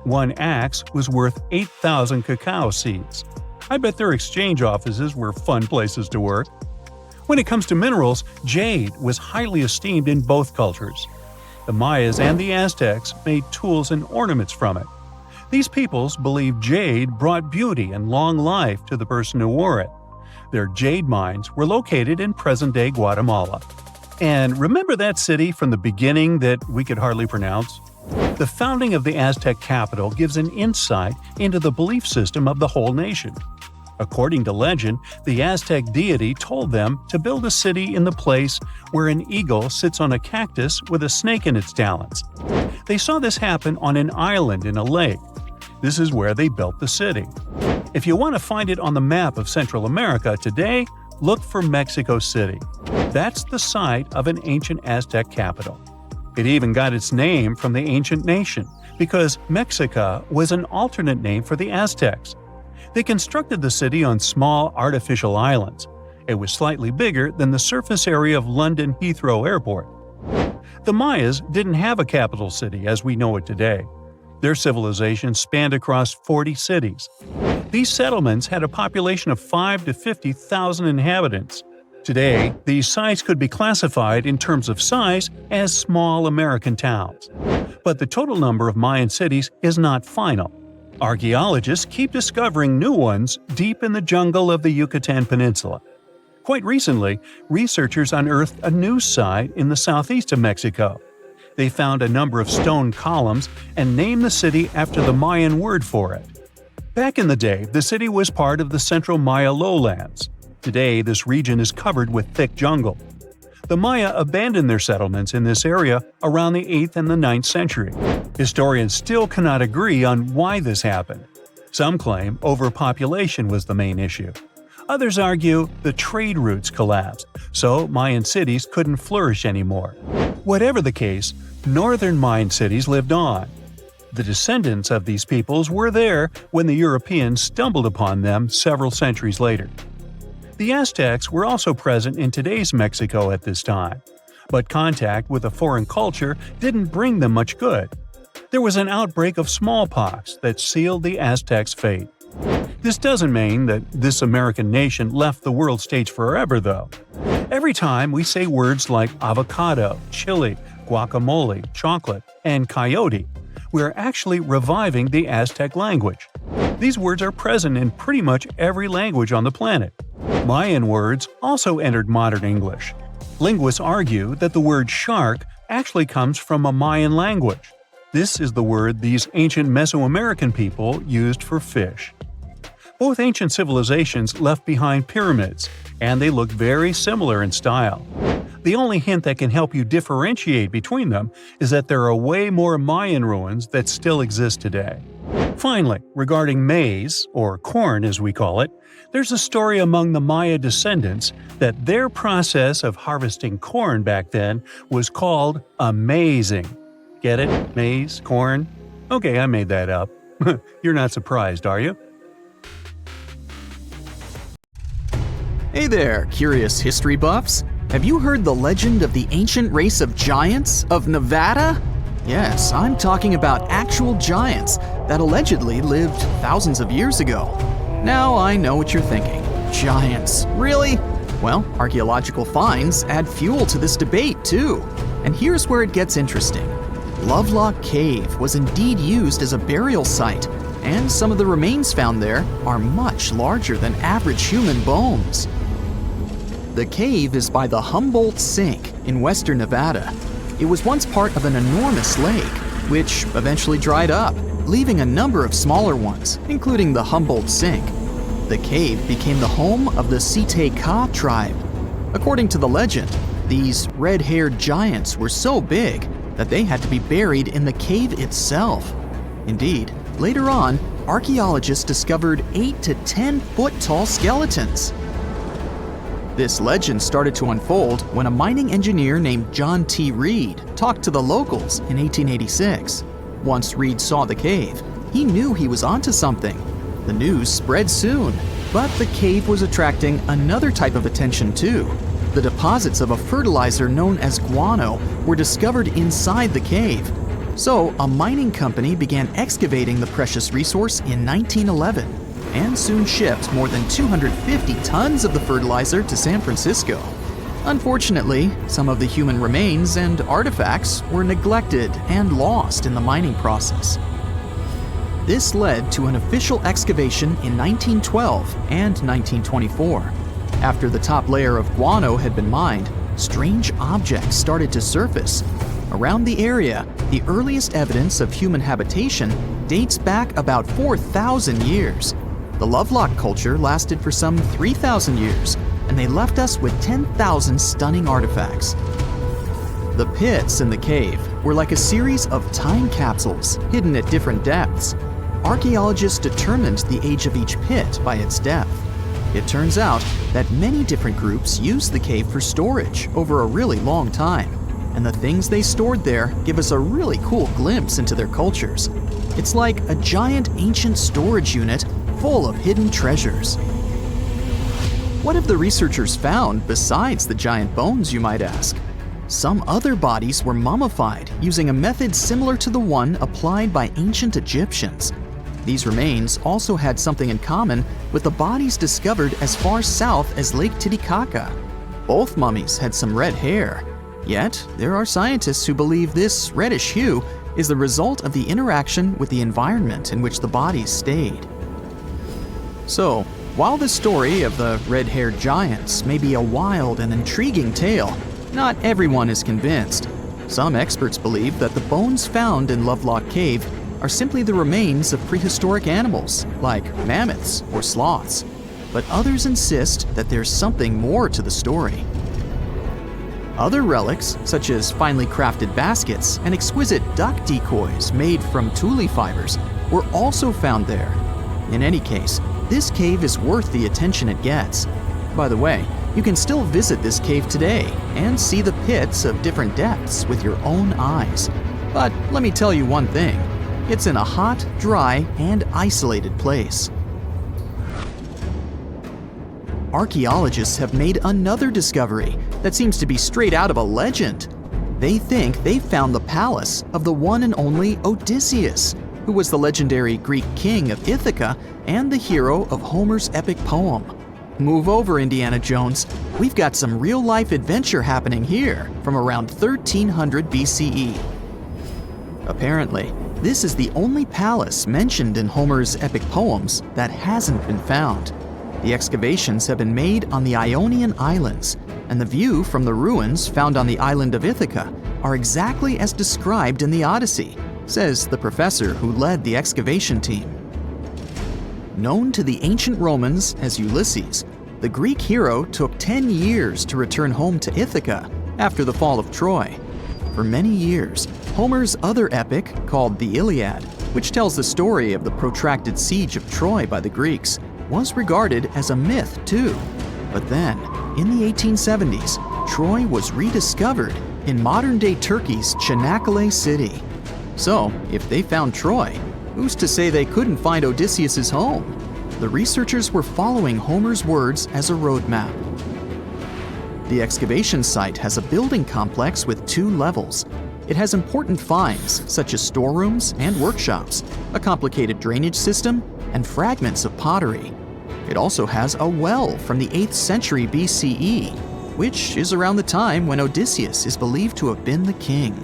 Speaker 3: One axe was worth 8,000 cacao seeds. I bet their exchange offices were fun places to work. When it comes to minerals, jade was highly esteemed in both cultures. The Mayas and the Aztecs made tools and ornaments from it. These peoples believed jade brought beauty and long life to the person who wore it. Their jade mines were located in present-day Guatemala. And remember that city from the beginning that we could hardly pronounce? The founding of the Aztec capital gives an insight into the belief system of the whole nation. According to legend, the Aztec deity told them to build a city in the place where an eagle sits on a cactus with a snake in its talons. They saw this happen on an island in a lake. This is where they built the city. If you want to find it on the map of Central America today, look for Mexico City. That's the site of an ancient Aztec capital. It even got its name from the ancient nation, because Mexica was an alternate name for the Aztecs. They constructed the city on small artificial islands. It was slightly bigger than the surface area of London Heathrow Airport. The Mayas didn't have a capital city as we know it today. Their civilization spanned across 40 cities. These settlements had a population of 5 to 50,000 inhabitants. Today, these sites could be classified in terms of size as small American towns. But the total number of Mayan cities is not final. Archaeologists keep discovering new ones deep in the jungle of the Yucatan Peninsula. Quite recently, researchers unearthed a new site in the southeast of Mexico. They found a number of stone columns and named the city after the Mayan word for it. Back in the day, the city was part of the central Maya lowlands. Today, this region is covered with thick jungle. The Maya abandoned their settlements in this area around the 8th and the 9th century. Historians still cannot agree on why this happened. Some claim overpopulation was the main issue. Others argue the trade routes collapsed, so Mayan cities couldn't flourish anymore. Whatever the case, northern Mayan cities lived on. The descendants of these peoples were there when the Europeans stumbled upon them several centuries later. The Aztecs were also present in today's Mexico at this time, but contact with a foreign culture didn't bring them much good. There was an outbreak of smallpox that sealed the Aztecs' fate. This doesn't mean that this American nation left the world stage forever, though. Every time we say words like avocado, chili, guacamole, chocolate, and coyote, we're actually reviving the Aztec language. These words are present in pretty much every language on the planet. Mayan words also entered modern English. Linguists argue that the word shark actually comes from a Mayan language. This is the word these ancient Mesoamerican people used for fish. Both ancient civilizations left behind pyramids, and they look very similar in style. The only hint that can help you differentiate between them is that there are way more Mayan ruins that still exist today. Finally, regarding maize, or corn as we call it, there's a story among the Maya descendants that their process of harvesting corn back then was called amazing. Get it? Maize? Corn? Okay, I made that up. You're not surprised, are you?
Speaker 2: Hey there, curious history buffs! Have you heard the legend of the ancient race of giants of Nevada? Yes, I'm talking about actual giants that allegedly lived thousands of years ago. Now I know what you're thinking. Giants, really? Well, archaeological finds add fuel to this debate too. And here's where it gets interesting. Lovelock Cave was indeed used as a burial site, and some of the remains found there are much larger than average human bones. The cave is by the Humboldt Sink in western Nevada. It was once part of an enormous lake, which eventually dried up, leaving a number of smaller ones, including the Humboldt Sink. The cave became the home of the Site-Ka tribe. According to the legend, these red-haired giants were so big that they had to be buried in the cave itself. Indeed, later on, archaeologists discovered 8 to 10 foot tall skeletons. This legend started to unfold when a mining engineer named John T. Reed talked to the locals in 1886. Once Reed saw the cave, he knew he was onto something. The news spread soon, but the cave was attracting another type of attention too. The deposits of a fertilizer known as guano were discovered inside the cave. So a mining company began excavating the precious resource in 1911 and soon shipped more than 250 tons of the fertilizer to San Francisco. Unfortunately, some of the human remains and artifacts were neglected and lost in the mining process. This led to an official excavation in 1912 and 1924. After the top layer of guano had been mined, strange objects started to surface. Around the area, the earliest evidence of human habitation dates back about 4,000 years. The Lovelock culture lasted for some 3,000 years, and they left us with 10,000 stunning artifacts. The pits in the cave were like a series of time capsules hidden at different depths. Archaeologists determined the age of each pit by its depth. It turns out that many different groups used the cave for storage over a really long time, and the things they stored there give us a really cool glimpse into their cultures. It's like a giant ancient storage unit full of hidden treasures. What have the researchers found besides the giant bones, you might ask? Some other bodies were mummified using a method similar to the one applied by ancient Egyptians. These remains also had something in common with the bodies discovered as far south as Lake Titicaca. Both mummies had some red hair, yet there are scientists who believe this reddish hue is the result of the interaction with the environment in which the bodies stayed. So, while the story of the red-haired giants may be a wild and intriguing tale, not everyone is convinced. Some experts believe that the bones found in Lovelock Cave are simply the remains of prehistoric animals, like mammoths or sloths. But others insist that there's something more to the story. Other relics, such as finely crafted baskets and exquisite duck decoys made from tule fibers, were also found there. In any case, this cave is worth the attention it gets. By the way, you can still visit this cave today and see the pits of different depths with your own eyes. But let me tell you one thing. It's in a hot, dry, and isolated place. Archaeologists have made another discovery that seems to be straight out of a legend. They think they found the palace of the one and only Odysseus, who was the legendary Greek king of Ithaca and the hero of Homer's epic poem. Move over, Indiana Jones. We've got some real-life adventure happening here from around 1300 BCE. Apparently, this is the only palace mentioned in Homer's epic poems that hasn't been found. The excavations have been made on the Ionian Islands, and the view from the ruins found on the island of Ithaca are exactly as described in the Odyssey, says the professor who led the excavation team. Known to the ancient Romans as Ulysses, the Greek hero took 10 years to return home to Ithaca after the fall of Troy. For many years, Homer's other epic, called the Iliad, which tells the story of the protracted siege of Troy by the Greeks, was regarded as a myth too. But then, in the 1870s, Troy was rediscovered in modern-day Turkey's Çanakkale city. So, if they found Troy, who's to say they couldn't find Odysseus' home? The researchers were following Homer's words as a roadmap. The excavation site has a building complex with 2 levels. It has important finds, such as storerooms and workshops, a complicated drainage system, and fragments of pottery. It also has a well from the 8th century BCE, which is around the time when Odysseus is believed to have been the king.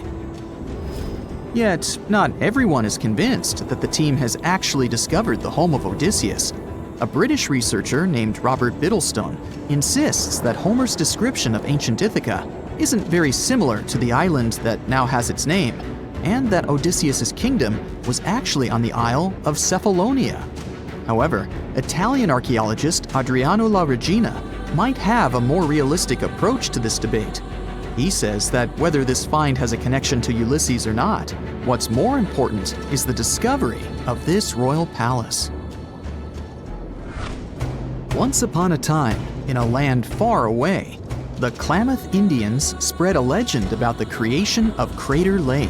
Speaker 2: Yet, not everyone is convinced that the team has actually discovered the home of Odysseus. A British researcher named Robert Biddlestone insists that Homer's description of ancient Ithaca isn't very similar to the island that now has its name, and that Odysseus' kingdom was actually on the Isle of Cephalonia. However, Italian archaeologist Adriano La Regina might have a more realistic approach to this debate. He says that whether this find has a connection to Ulysses or not, what's more important is the discovery of this royal palace. Once upon a time, in a land far away, the Klamath Indians spread a legend about the creation of Crater Lake.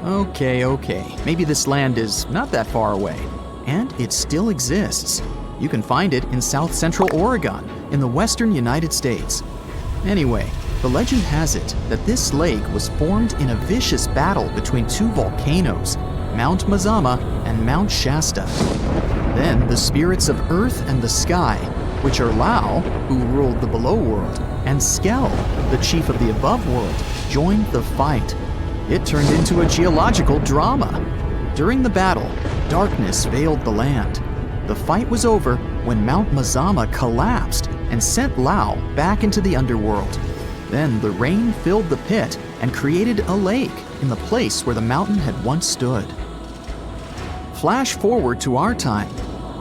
Speaker 2: Okay, maybe this land is not that far away, and it still exists. You can find it in south central Oregon, in the western United States. Anyway, the legend has it that this lake was formed in a vicious battle between 2 volcanoes, Mount Mazama and Mount Shasta. Then the spirits of Earth and the Sky, which are Lao, who ruled the below world, and Skell, the chief of the above world, joined the fight. It turned into a geological drama. During the battle, darkness veiled the land. The fight was over when Mount Mazama collapsed and sent Lao back into the underworld. Then the rain filled the pit and created a lake in the place where the mountain had once stood. Flash forward to our time.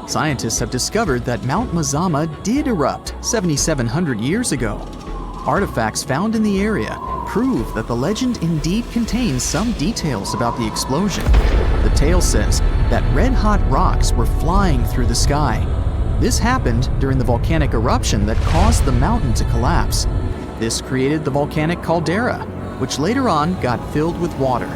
Speaker 2: Scientists have discovered that Mount Mazama did erupt 7,700 years ago. Artifacts found in the area prove that the legend indeed contains some details about the explosion. The tale says that red-hot rocks were flying through the sky. This happened during the volcanic eruption that caused the mountain to collapse. This created the volcanic caldera, which later on got filled with water.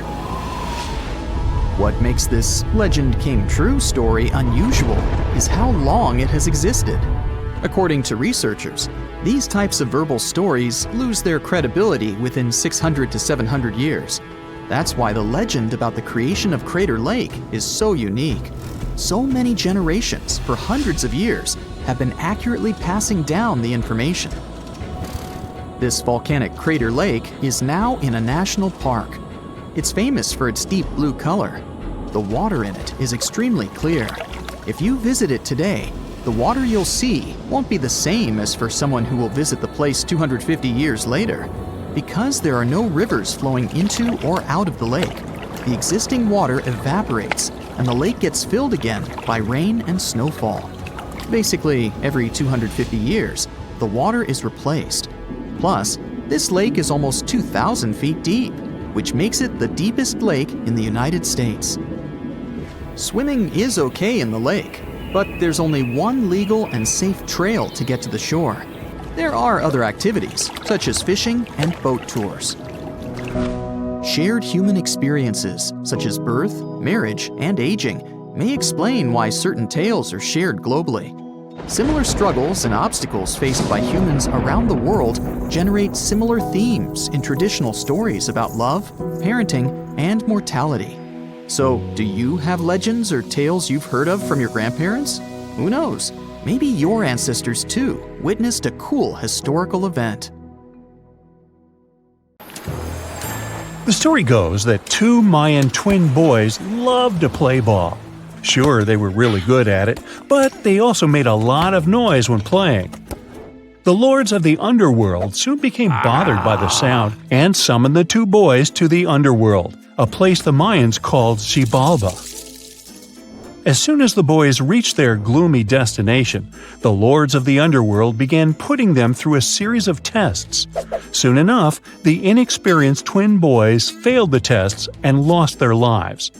Speaker 2: What makes this legend came true story unusual is how long it has existed. According to researchers, these types of verbal stories lose their credibility within 600 to 700 years. That's why the legend about the creation of Crater Lake is so unique. So many generations, for hundreds of years, have been accurately passing down the information. This volcanic crater lake is now in a national park. It's famous for its deep blue color. The water in it is extremely clear. If you visit it today, the water you'll see won't be the same as for someone who will visit the place 250 years later. Because there are no rivers flowing into or out of the lake, the existing water evaporates and the lake gets filled again by rain and snowfall. Basically, every 250 years, the water is replaced. Plus, this lake is almost 2,000 feet deep, which makes it the deepest lake in the United States. Swimming is okay in the lake, but there's only one legal and safe trail to get to the shore. There are other activities, such as fishing and boat tours. Shared human experiences, such as birth, marriage, and aging, may explain why certain tales are shared globally. Similar struggles and obstacles faced by humans around the world generate similar themes in traditional stories about love, parenting, and mortality. So, do you have legends or tales you've heard of from your grandparents? Who knows? Maybe your ancestors too witnessed a cool historical event.
Speaker 3: The story goes that two Mayan twin boys loved to play ball. Sure, they were really good at it, but they also made a lot of noise when playing. The lords of the underworld soon became bothered by the sound and summoned the two boys to the underworld, a place the Mayans called Xibalba. As soon as the boys reached their gloomy destination, the lords of the underworld began putting them through a series of tests. Soon enough, the inexperienced twin boys failed the tests and lost their lives.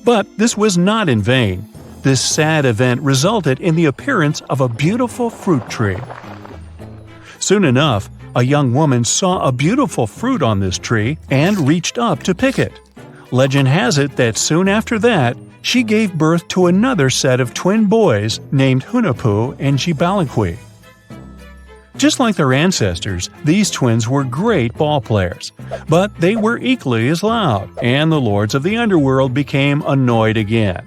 Speaker 3: But this was not in vain. This sad event resulted in the appearance of a beautiful fruit tree. Soon enough, a young woman saw a beautiful fruit on this tree and reached up to pick it. Legend has it that soon after that, she gave birth to another set of twin boys named Hunahpu and Xibalba. Just like their ancestors, these twins were great ball players, but they were equally as loud, and the lords of the underworld became annoyed again.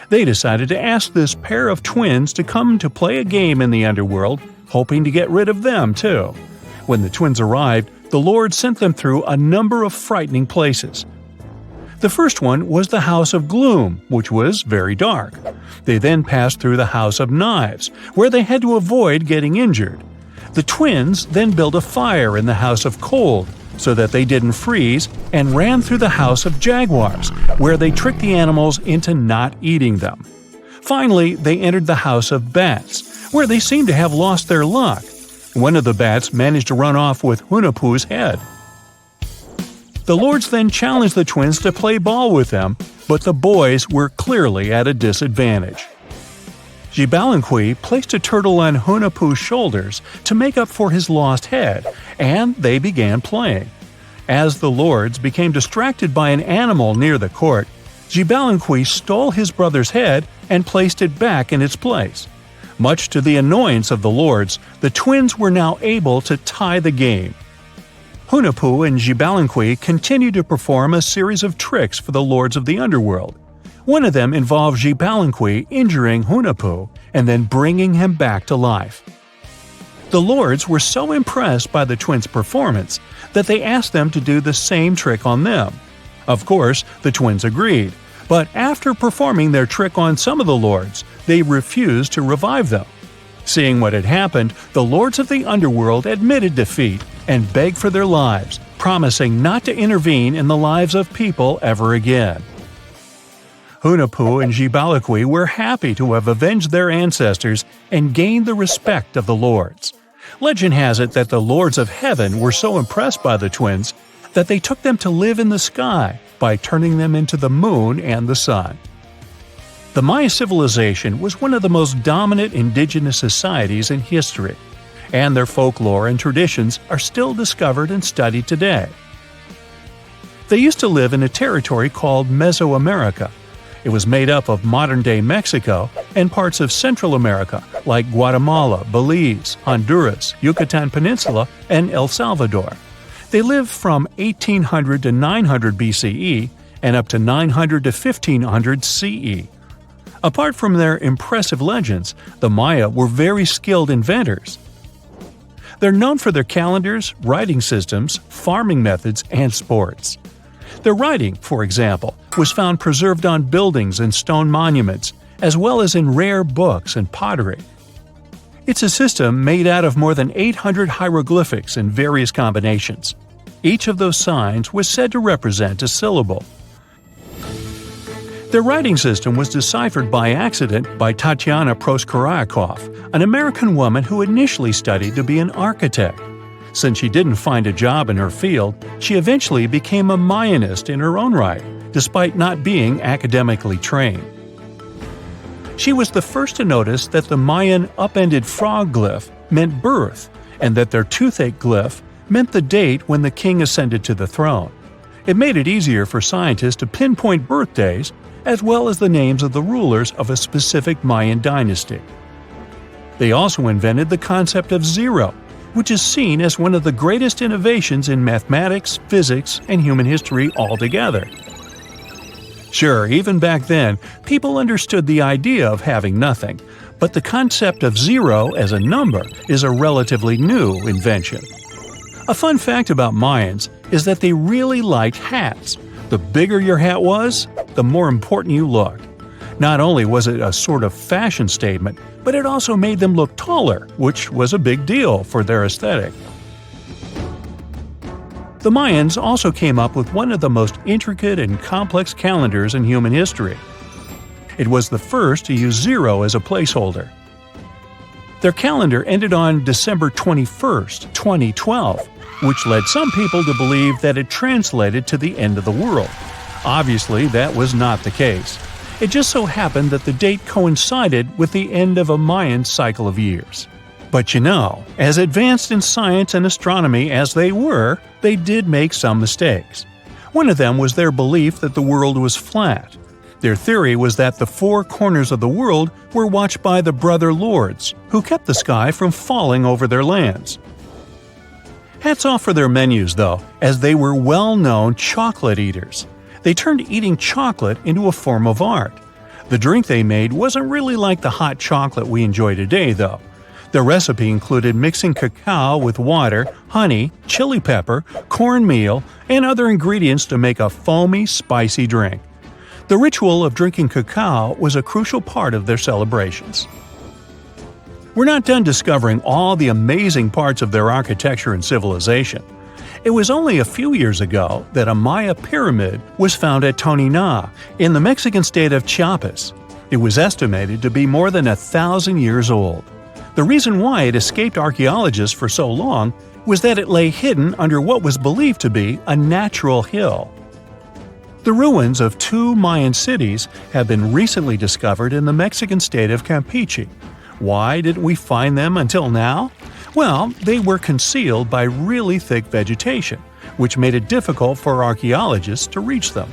Speaker 3: They decided to ask this pair of twins to come to play a game in the underworld, hoping to get rid of them too. When the twins arrived, the lords sent them through a number of frightening places. The first one was the House of Gloom, which was very dark. They then passed through the House of Knives, where they had to avoid getting injured. The twins then built a fire in the House of Cold, so that they didn't freeze, and ran through the House of Jaguars, where they tricked the animals into not eating them. Finally, they entered the House of Bats, where they seemed to have lost their luck. One of the bats managed to run off with Hunahpu's head. The lords then challenged the twins to play ball with them, but the boys were clearly at a disadvantage. Xibalba placed a turtle on Hunahpu's shoulders to make up for his lost head, and they began playing. As the lords became distracted by an animal near the court, Xibalba stole his brother's head and placed it back in its place. Much to the annoyance of the lords, the twins were now able to tie the game. Hunahpu and Xibalba continued to perform a series of tricks for the lords of the underworld. One of them involved Xibalba injuring Hunahpu and then bringing him back to life. The lords were so impressed by the twins' performance that they asked them to do the same trick on them. Of course, the twins agreed, but after performing their trick on some of the lords, they refused to revive them. Seeing what had happened, the lords of the underworld admitted defeat and begged for their lives, promising not to intervene in the lives of people ever again. Hunahpu and Xibalba were happy to have avenged their ancestors and gained the respect of the lords. Legend has it that the lords of heaven were so impressed by the twins that they took them to live in the sky by turning them into the moon and the sun. The Maya civilization was one of the most dominant indigenous societies in history, and their folklore and traditions are still discovered and studied today. They used to live in a territory called Mesoamerica, It was made up of modern-day Mexico and parts of Central America like Guatemala, Belize, Honduras, Yucatan Peninsula, and El Salvador. They lived from 1800 to 900 BCE and up to 900 to 1500 CE. Apart from their impressive legends, the Maya were very skilled inventors. They're known for their calendars, writing systems, farming methods, and sports. Their writing, for example, was found preserved on buildings and stone monuments, as well as in rare books and pottery. It's a system made out of more than 800 hieroglyphics in various combinations. Each of those signs was said to represent a syllable. Their writing system was deciphered by accident by Tatiana Proskoryakov, an American woman who initially studied to be an architect. Since she didn't find a job in her field, she eventually became a Mayanist in her own right, despite not being academically trained. She was the first to notice that the Mayan upended frog glyph meant birth, and that their toothache glyph meant the date when the king ascended to the throne. It made it easier for scientists to pinpoint birthdays, as well as the names of the rulers of a specific Mayan dynasty. They also invented the concept of zero, which is seen as one of the greatest innovations in mathematics, physics, and human history altogether. Sure, even back then, people understood the idea of having nothing, but the concept of zero as a number is a relatively new invention. A fun fact about Mayans is that they really liked hats. The bigger your hat was, the more important you looked. Not only was it a sort of fashion statement, but it also made them look taller, which was a big deal for their aesthetic. The Mayans also came up with one of the most intricate and complex calendars in human history. It was the first to use zero as a placeholder. Their calendar ended on December 21st, 2012, which led some people to believe that it translated to the end of the world. Obviously, that was not the case. It just so happened that the date coincided with the end of a Mayan cycle of years. But you know, as advanced in science and astronomy as they were, they did make some mistakes. One of them was their belief that the world was flat. Their theory was that the four corners of the world were watched by the brother lords, who kept the sky from falling over their lands. Hats off for their menus, though, as they were well-known chocolate eaters. They turned eating chocolate into a form of art. The drink they made wasn't really like the hot chocolate we enjoy today, though. Their recipe included mixing cacao with water, honey, chili pepper, cornmeal, and other ingredients to make a foamy, spicy drink. The ritual of drinking cacao was a crucial part of their celebrations. We're not done discovering all the amazing parts of their architecture and civilization. It was only a few years ago that a Maya pyramid was found at Tonina, in the Mexican state of Chiapas. It was estimated to be more than 1,000 years old. The reason why it escaped archaeologists for so long was that it lay hidden under what was believed to be a natural hill. The ruins of two Mayan cities have been recently discovered in the Mexican state of Campeche. Why didn't we find them until now? Well, they were concealed by really thick vegetation, which made it difficult for archaeologists to reach them.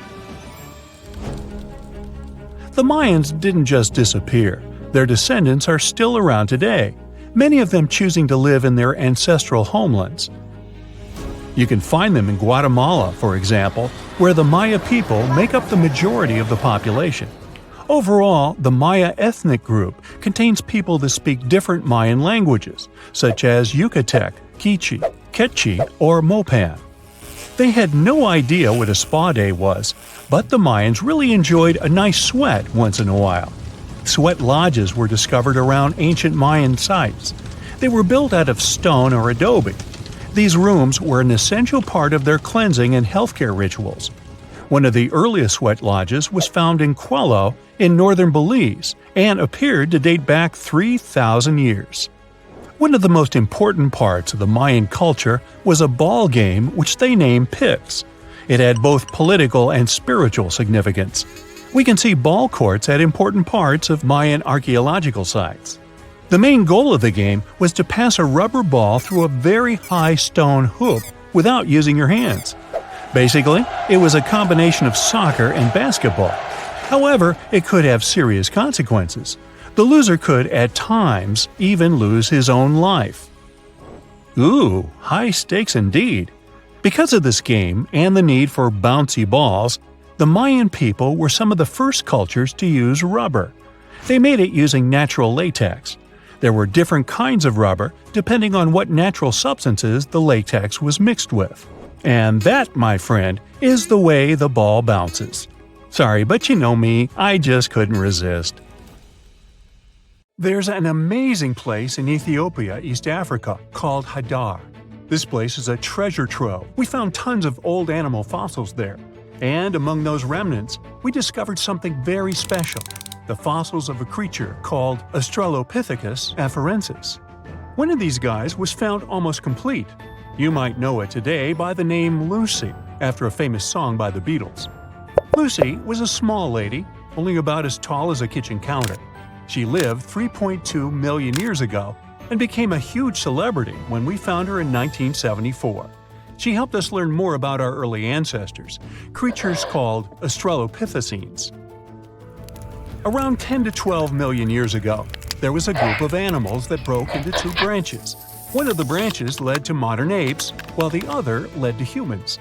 Speaker 3: The Mayans didn't just disappear. Their descendants are still around today, many of them choosing to live in their ancestral homelands. You can find them in Guatemala, for example, where the Maya people make up the majority of the population. Overall, the Maya ethnic group contains people that speak different Mayan languages, such as Yucatec, Quiche, Quechua, or Mopan. They had no idea what a spa day was, but the Mayans really enjoyed a nice sweat once in a while. Sweat lodges were discovered around ancient Mayan sites. They were built out of stone or adobe. These rooms were an essential part of their cleansing and healthcare rituals. One of the earliest sweat lodges was found in Quello in northern Belize and appeared to date back 3,000 years. One of the most important parts of the Mayan culture was a ball game which they named Pix. It had both political and spiritual significance. We can see ball courts at important parts of Mayan archaeological sites. The main goal of the game was to pass a rubber ball through a very high stone hoop without using your hands. Basically, it was a combination of soccer and basketball. However, it could have serious consequences. The loser could, at times, even lose his own life. Ooh, high stakes indeed. Because of this game and the need for bouncy balls, the Mayan people were some of the first cultures to use rubber. They made it using natural latex. There were different kinds of rubber depending on what natural substances the latex was mixed with. And that, my friend, is the way the ball bounces. Sorry, but you know me, I just couldn't resist. There's an amazing place in Ethiopia, East Africa, called Hadar. This place is a treasure trove. We found tons of old animal fossils there. And among those remnants, we discovered something very special, the fossils of a creature called Australopithecus afarensis. One of these guys was found almost complete. You might know it today by the name Lucy, after a famous song by the Beatles. Lucy was a small lady, only about as tall as a kitchen counter. She lived 3.2 million years ago and became a huge celebrity when we found her in 1974. She helped us learn more about our early ancestors, creatures called Australopithecines. Around 10 to 12 million years ago, there was a group of animals that broke into two branches. One of the branches led to modern apes, while the other led to humans.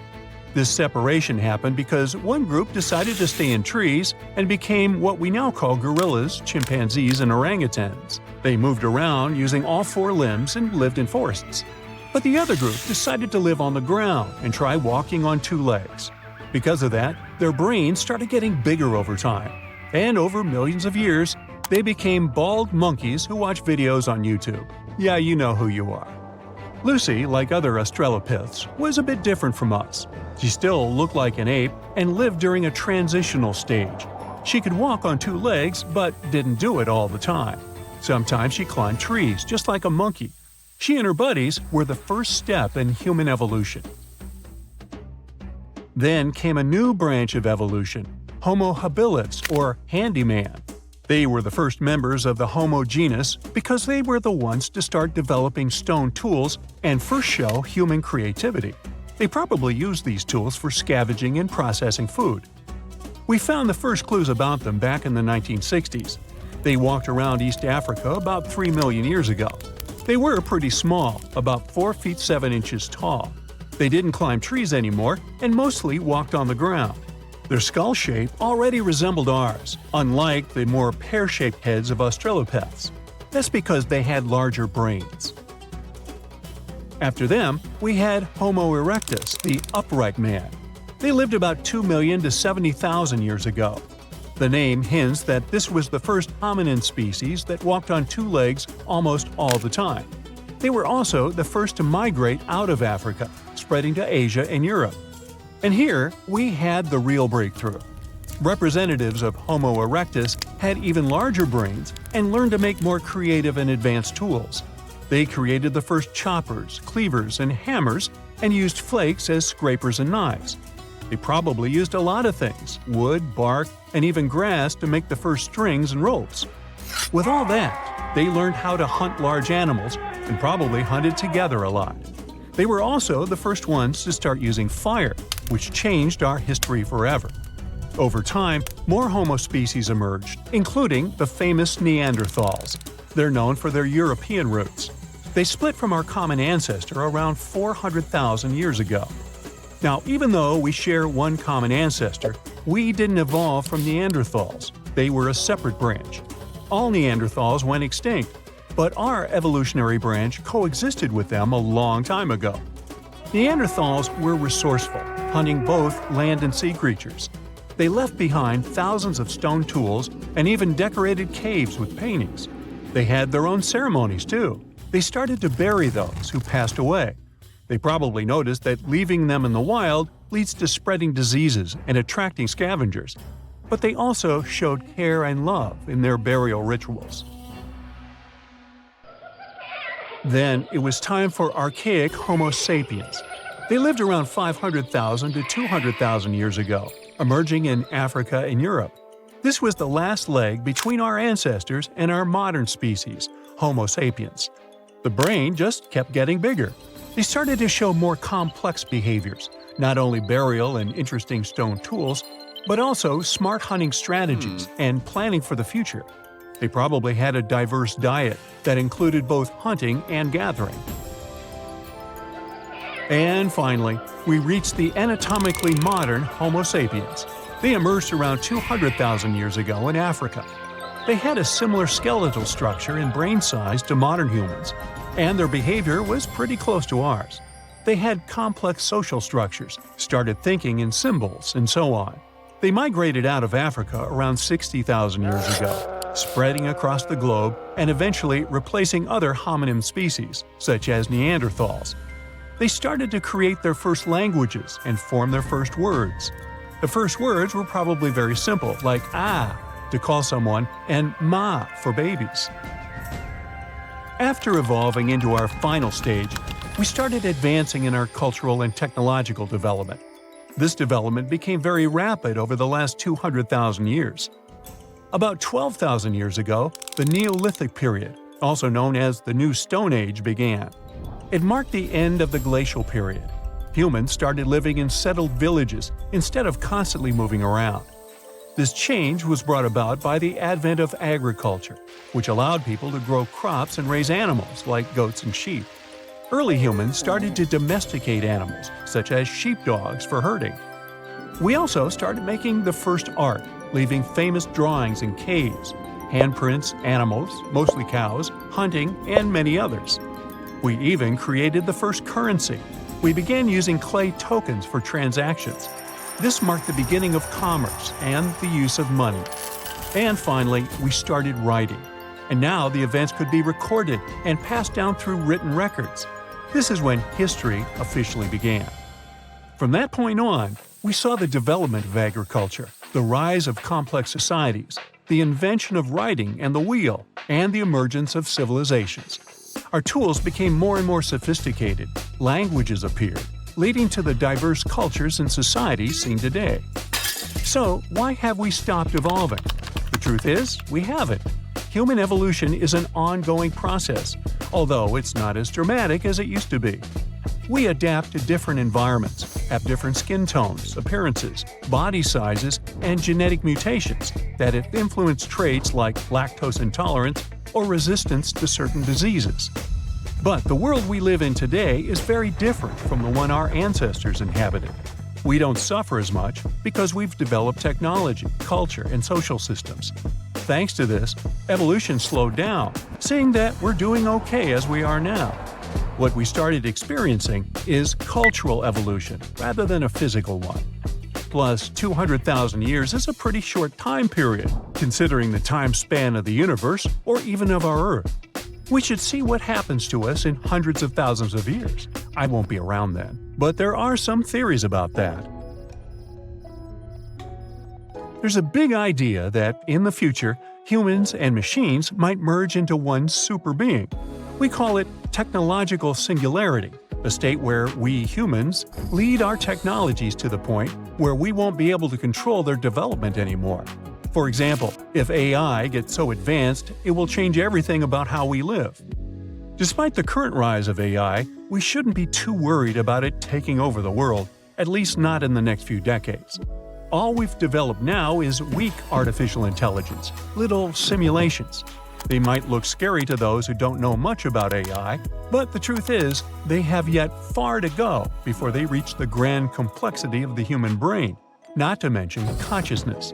Speaker 3: This separation happened because one group decided to stay in trees and became what we now call gorillas, chimpanzees, and orangutans. They moved around using all four limbs and lived in forests. But the other group decided to live on the ground and try walking on two legs. Because of that, their brains started getting bigger over time. And over millions of years, they became bald monkeys who watch videos on YouTube. Yeah, you know who you are. Lucy, like other Australopiths, was a bit different from us. She still looked like an ape and lived during a transitional stage. She could walk on two legs, but didn't do it all the time. Sometimes she climbed trees, just like a monkey. She and her buddies were the first step in human evolution. Then came a new branch of evolution, Homo habilis, or handyman. They were the first members of the Homo genus because they were the ones to start developing stone tools and first show human creativity. They probably used these tools for scavenging and processing food. We found the first clues about them back in the 1960s. They walked around East Africa about 3 million years ago. They were pretty small, about 4 feet 7 inches tall. They didn't climb trees anymore and mostly walked on the ground. Their skull shape already resembled ours, unlike the more pear-shaped heads of Australopiths. That's because they had larger brains. After them, we had Homo erectus, the upright man. They lived about 2 million to 70,000 years ago. The name hints that this was the first hominin species that walked on two legs almost all the time. They were also the first to migrate out of Africa, spreading to Asia and Europe. And here, we had the real breakthrough. Representatives of Homo erectus had even larger brains and learned to make more creative and advanced tools. They created the first choppers, cleavers, and hammers and used flakes as scrapers and knives. They probably used a lot of things, wood, bark, and even grass to make the first strings and ropes. With all that, they learned how to hunt large animals and probably hunted together a lot. They were also the first ones to start using fire, which changed our history forever. Over time, more Homo species emerged, including the famous Neanderthals. They're known for their European roots. They split from our common ancestor around 400,000 years ago. Now, even though we share one common ancestor, we didn't evolve from Neanderthals. They were a separate branch. All Neanderthals went extinct, but our evolutionary branch coexisted with them a long time ago. Neanderthals were resourceful, hunting both land and sea creatures. They left behind thousands of stone tools and even decorated caves with paintings. They had their own ceremonies, too. They started to bury those who passed away. They probably noticed that leaving them in the wild leads to spreading diseases and attracting scavengers. But they also showed care and love in their burial rituals. Then it was time for archaic Homo sapiens. They lived around 500,000 to 200,000 years ago, emerging in Africa and Europe. This was the last leg between our ancestors and our modern species, Homo sapiens. The brain just kept getting bigger. They started to show more complex behaviors, not only burial and interesting stone tools, but also smart hunting strategies and planning for the future. They probably had a diverse diet that included both hunting and gathering. And finally, we reached the anatomically modern Homo sapiens. They emerged around 200,000 years ago in Africa. They had a similar skeletal structure and brain size to modern humans, and their behavior was pretty close to ours. They had complex social structures, started thinking in symbols, and so on. They migrated out of Africa around 60,000 years ago, spreading across the globe and eventually replacing other hominin species, such as Neanderthals. They started to create their first languages and form their first words. The first words were probably very simple, like "ah" to call someone and "ma" for babies. After evolving into our final stage, we started advancing in our cultural and technological development. This development became very rapid over the last 200,000 years. About 12,000 years ago, the Neolithic period, also known as the New Stone Age, began. It marked the end of the glacial period. Humans started living in settled villages instead of constantly moving around. This change was brought about by the advent of agriculture, which allowed people to grow crops and raise animals like goats and sheep. Early humans started to domesticate animals, such as sheepdogs, for herding. We also started making the first art, leaving famous drawings in caves, handprints, animals, mostly cows, hunting, and many others. We even created the first currency. We began using clay tokens for transactions. This marked the beginning of commerce and the use of money. And finally, we started writing. And now the events could be recorded and passed down through written records. This is when history officially began. From that point on, we saw the development of agriculture, the rise of complex societies, the invention of writing and the wheel, and the emergence of civilizations. Our tools became more and more sophisticated, languages appeared, leading to the diverse cultures and societies seen today. So, why have we stopped evolving? The truth is, we haven't. Human evolution is an ongoing process, although it's not as dramatic as it used to be. We adapt to different environments, have different skin tones, appearances, body sizes, and genetic mutations that have influenced traits like lactose intolerance or resistance to certain diseases. But the world we live in today is very different from the one our ancestors inhabited. We don't suffer as much because we've developed technology, culture, and social systems. Thanks to this, evolution slowed down, seeing that we're doing okay as we are now. What we started experiencing is cultural evolution rather than a physical one. Plus, 200,000 years is a pretty short time period, considering the time span of the universe or even of our Earth. We should see what happens to us in hundreds of thousands of years. I won't be around then, but there are some theories about that. There's a big idea that, in the future, humans and machines might merge into one super being. We call it technological singularity, a state where we humans lead our technologies to the point where we won't be able to control their development anymore. For example, if AI gets so advanced, it will change everything about how we live. Despite the current rise of AI, we shouldn't be too worried about it taking over the world, at least not in the next few decades. All we've developed now is weak artificial intelligence, little simulations. They might look scary to those who don't know much about AI, but the truth is, they have yet far to go before they reach the grand complexity of the human brain, not to mention consciousness.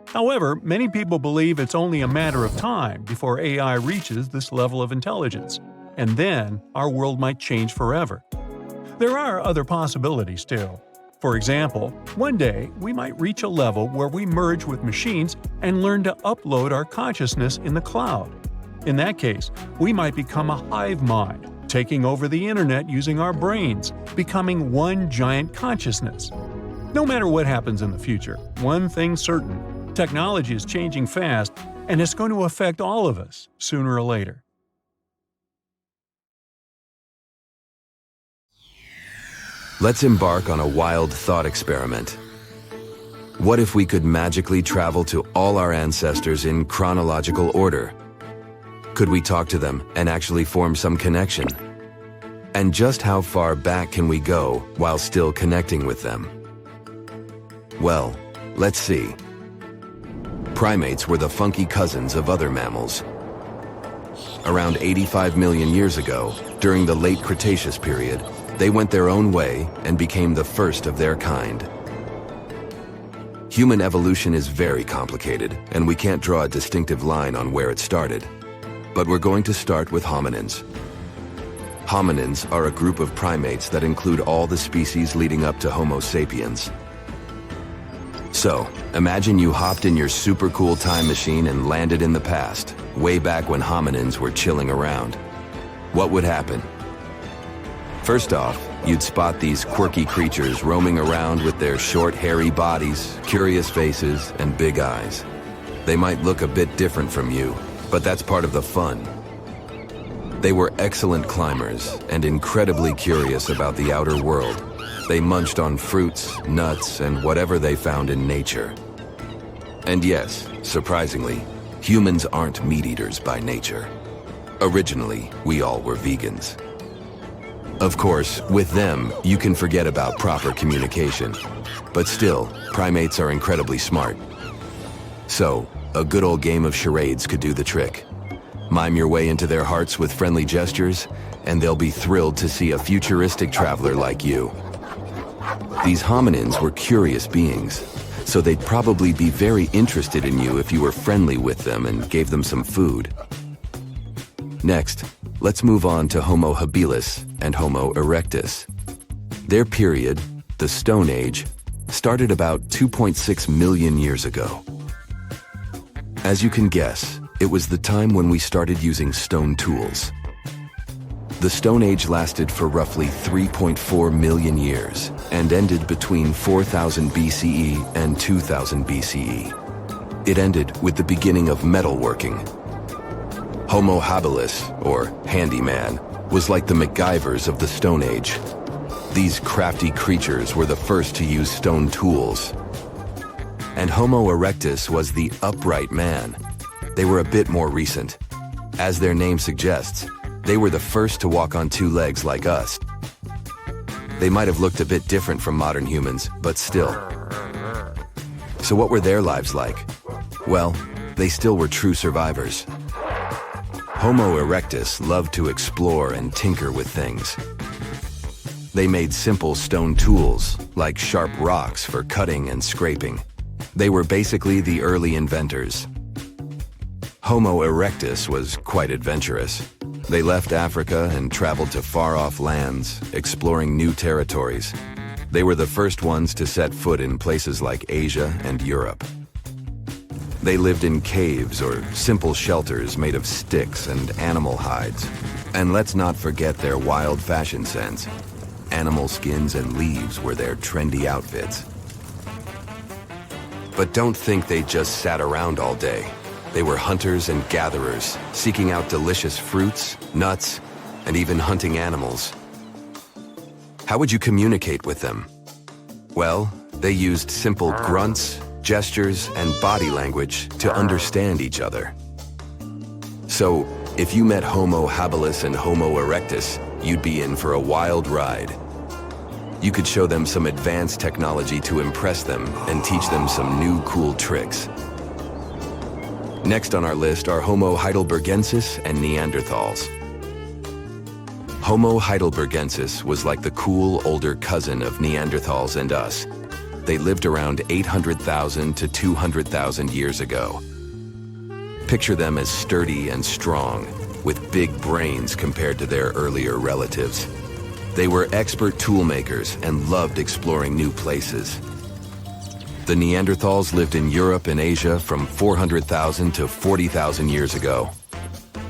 Speaker 3: However, many people believe it's only a matter of time before AI reaches this level of intelligence, and then our world might change forever. There are other possibilities too. For example, one day we might reach a level where we merge with machines and learn to upload our consciousness in the cloud. In that case, we might become a hive mind, taking over the internet using our brains, becoming one giant consciousness. No matter what happens in the future, one thing's certain: technology is changing fast, and it's going to affect all of us sooner or later.
Speaker 4: Let's embark on a wild thought experiment. What if we could magically travel to all our ancestors in chronological order? Could we talk to them and actually form some connection? And just how far back can we go while still connecting with them? Well, Let's see. Primates were the funky cousins of other mammals. Around 85 million years ago, during the late Cretaceous period, they went their own way and became the first of their kind. Human evolution is very complicated, and we can't draw a distinctive line on where it started. But we're going to start with hominins. Hominins are a group of primates that include all the species leading up to Homo sapiens. So, imagine you hopped in your super cool time machine and landed in the past, way back when hominins were chilling around. What would happen? First off, you'd spot these quirky creatures roaming around with their short, hairy bodies, curious faces, and big eyes. They might look a bit different from you, but that's part of the fun. They were excellent climbers and incredibly curious about the outer world. They munched on fruits, nuts, and whatever they found in nature. And yes, surprisingly, humans aren't meat eaters by nature. Originally, we all were vegans. Of course, with them, you can forget about proper communication. But still, primates are incredibly smart. So, a good old game of charades could do the trick. Mime your way into their hearts with friendly gestures, and they'll be thrilled to see a futuristic traveler like you. These hominins were curious beings, so they'd probably be very interested in you if you were friendly with them and gave them some food. Next, let's move on to Homo habilis and Homo erectus. Their period, the Stone Age, started about 2.6 million years ago. As you can guess, it was the time when we started using stone tools. The Stone Age lasted for roughly 3.4 million years and ended between 4000 BCE and 2000 BCE. It ended with the beginning of metalworking. Homo habilis, or handyman, was like the MacGyvers of the Stone Age. These crafty creatures were the first to use stone tools. And Homo erectus was the upright man. They were a bit more recent. As their name suggests, they were the first to walk on two legs like us. They might have looked a bit different from modern humans, but still. So what were their lives like? Well, they still were true survivors. Homo erectus loved to explore and tinker with things. They made simple stone tools, like sharp rocks for cutting and scraping. They were basically the early inventors. Homo erectus was quite adventurous. They left Africa and traveled to far-off lands, exploring new territories. They were the first ones to set foot in places like Asia and Europe. They lived in caves or simple shelters made of sticks and animal hides. And let's not forget their wild fashion sense. Animal skins and leaves were their trendy outfits. But don't think they just sat around all day. They were hunters and gatherers, seeking out delicious fruits, nuts, and even hunting animals. How would you communicate with them? Well, they used simple grunts, gestures, and body language to understand each other. So, if you met Homo habilis and Homo erectus, you'd be in for a wild ride. You could show them some advanced technology to impress them and teach them some new cool tricks. Next on our list are Homo heidelbergensis and Neanderthals. Homo heidelbergensis was like the cool older cousin of Neanderthals and us. They lived around 800,000 to 200,000 years ago. Picture them as sturdy and strong, with big brains compared to their earlier relatives. They were expert tool makers and loved exploring new places. The Neanderthals lived in Europe and Asia from 400,000 to 40,000 years ago.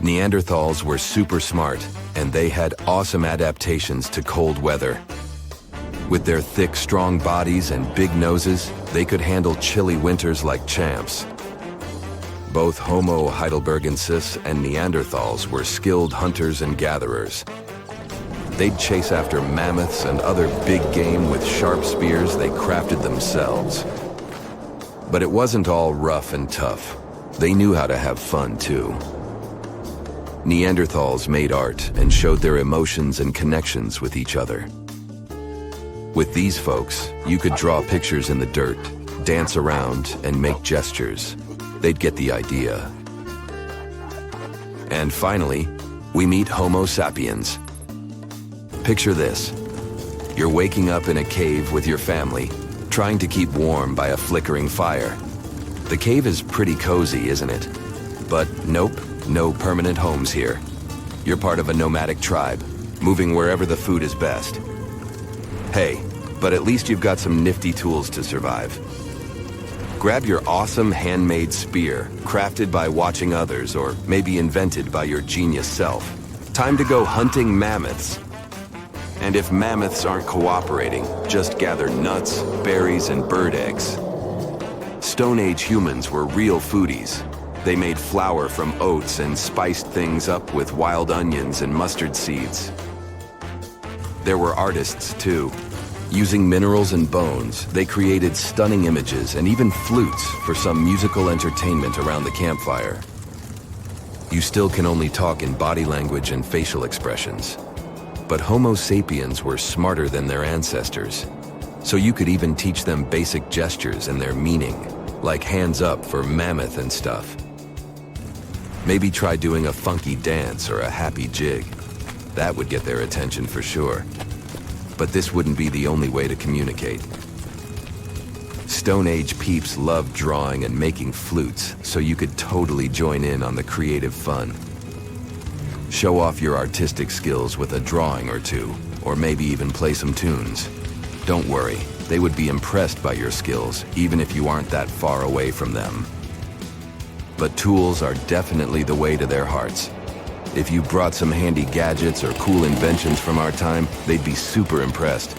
Speaker 4: Neanderthals were super smart, and they had awesome adaptations to cold weather. With their thick, strong bodies and big noses, they could handle chilly winters like champs. Both Homo heidelbergensis and Neanderthals were skilled hunters and gatherers. They'd chase after mammoths and other big game with sharp spears they crafted themselves. But it wasn't all rough and tough. They knew how to have fun too. Neanderthals made art and showed their emotions and connections with each other. With these folks, you could draw pictures in the dirt, dance around, and make gestures. They'd get the idea. And finally, we meet Homo sapiens. Picture this. You're waking up in a cave with your family, trying to keep warm by a flickering fire. The cave is pretty cozy, isn't it? But nope, no permanent homes here. You're part of a nomadic tribe, moving wherever the food is best. Hey, but at least you've got some nifty tools to survive. Grab your awesome handmade spear, crafted by watching others or maybe invented by your genius self. Time to go hunting mammoths. And if mammoths aren't cooperating, just gather nuts, berries, and bird eggs. Stone Age humans were real foodies. They made flour from oats and spiced things up with wild onions and mustard seeds. There were artists too. Using minerals and bones, they created stunning images and even flutes for some musical entertainment around the campfire. You still can only talk in body language and facial expressions. But Homo sapiens were smarter than their ancestors, so you could even teach them basic gestures and their meaning, like hands up for mammoth and stuff. Maybe try doing a funky dance or a happy jig. That would get their attention for sure. But this wouldn't be the only way to communicate. Stone Age peeps loved drawing and making flutes, so you could totally join in on the creative fun. Show off your artistic skills with a drawing or two, or maybe even play some tunes. Don't worry, they would be impressed by your skills, even if you aren't that far away from them. But tools are definitely the way to their hearts. If you brought some handy gadgets or cool inventions from our time, they'd be super impressed.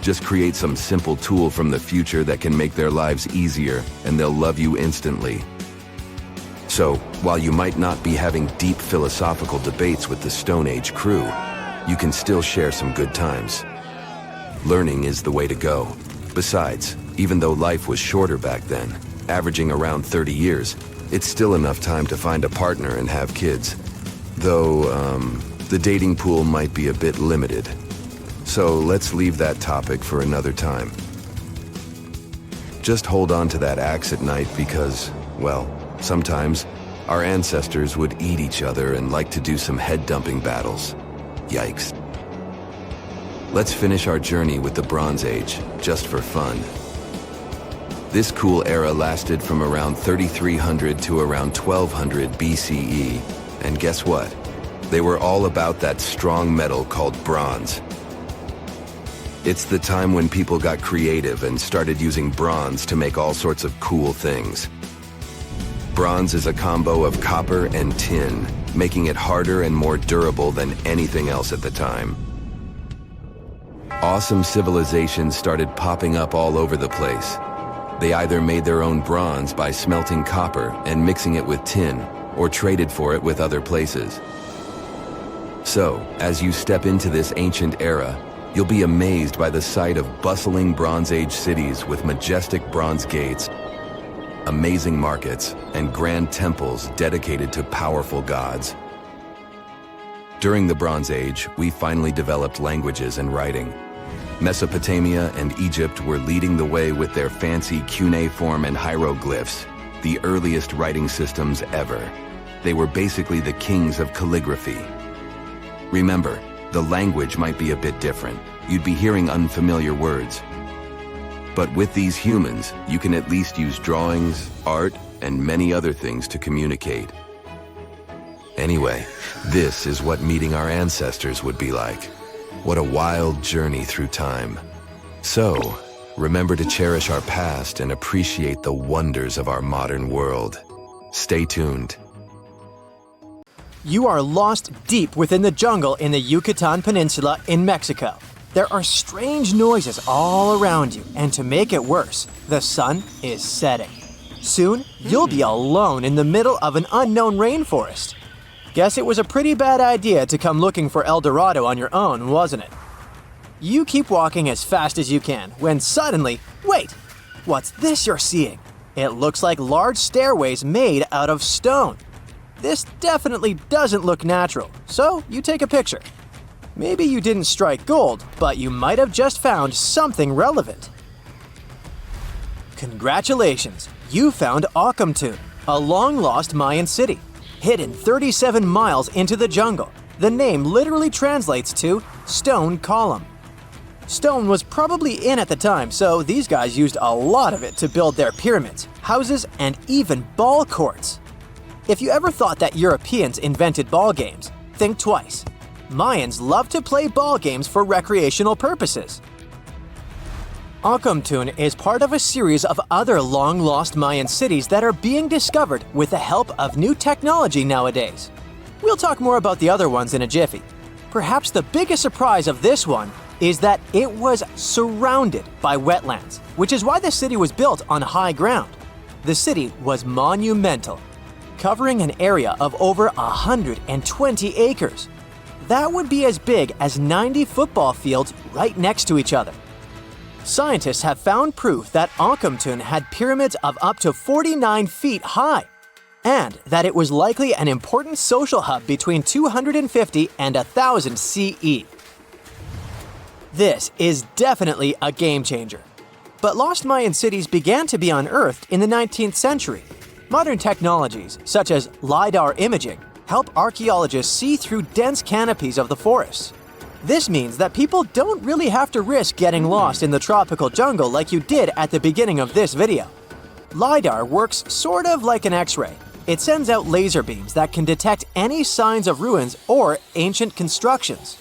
Speaker 4: Just create some simple tool from the future that can make their lives easier, and they'll love you instantly. So, while you might not be having deep philosophical debates with the Stone Age crew, you can still share some good times. Learning is the way to go. Besides, even though life was shorter back then, averaging around 30 years, it's still enough time to find a partner and have kids. Though, the dating pool might be a bit limited. So let's leave that topic for another time. Just hold on to that axe at night because, well, sometimes our ancestors would eat each other and like to do some head-dumping battles. Yikes. Let's finish our journey with the Bronze Age, just for fun. This cool era lasted from around 3300 to around 1200 BCE. And guess what? They were all about that strong metal called bronze. It's the time when people got creative and started using bronze to make all sorts of cool things. Bronze is a combo of copper and tin, making it harder and more durable than anything else at the time. Awesome civilizations started popping up all over the place. They either made their own bronze by smelting copper and mixing it with tin, or traded for it with other places. So, as you step into this ancient era, you'll be amazed by the sight of bustling Bronze Age cities with majestic bronze gates, amazing markets, and grand temples dedicated to powerful gods. During the Bronze Age, we finally developed languages and writing. Mesopotamia and Egypt were leading the way with their fancy cuneiform and hieroglyphs, the earliest writing systems ever. They were basically the kings of calligraphy. Remember, the language might be a bit different. You'd be hearing unfamiliar words. But with these humans, you can at least use drawings, art, and many other things to communicate. Anyway, this is what meeting our ancestors would be like. What a wild journey through time. So, remember to cherish our past and appreciate the wonders of our modern world. Stay tuned.
Speaker 1: You are lost deep within the jungle in the Yucatan Peninsula in Mexico. There are strange noises all around you, and to make it worse, the sun is setting. Soon, you'll be alone in the middle of an unknown rainforest. Guess it was a pretty bad idea to come looking for El Dorado on your own, wasn't it? You keep walking as fast as you can, when suddenly, wait! What's this you're seeing? It looks like large stairways made out of stone. This definitely doesn't look natural, so you take a picture. Maybe you didn't strike gold, but you might have just found something relevant. Congratulations! You found Ocumtun, a long-lost Mayan city, hidden 37 miles into the jungle. The name literally translates to stone column. Stone was probably in at the time, so these guys used a lot of it to build their pyramids, houses, and even ball courts. If you ever thought that Europeans invented ball games, think twice. Mayans loved to play ball games for recreational purposes. Ocumtun is part of a series of other long-lost Mayan cities that are being discovered with the help of new technology nowadays. We'll talk more about the other ones in a jiffy. Perhaps the biggest surprise of this one is that it was surrounded by wetlands, which is why the city was built on high ground. The city was monumental, covering an area of over 120 acres. That would be as big as 90 football fields right next to each other. Scientists have found proof that Ocumtun had pyramids of up to 49 feet high, and that it was likely an important social hub between 250 and 1000 CE. This is definitely a game changer. But lost Mayan cities began to be unearthed in the 19th century. Modern technologies, such as LiDAR imaging, help archaeologists see through dense canopies of the forests. This means that people don't really have to risk getting lost in the tropical jungle like you did at the beginning of this video. LiDAR works sort of like an X-ray. It sends out laser beams that can detect any signs of ruins or ancient constructions.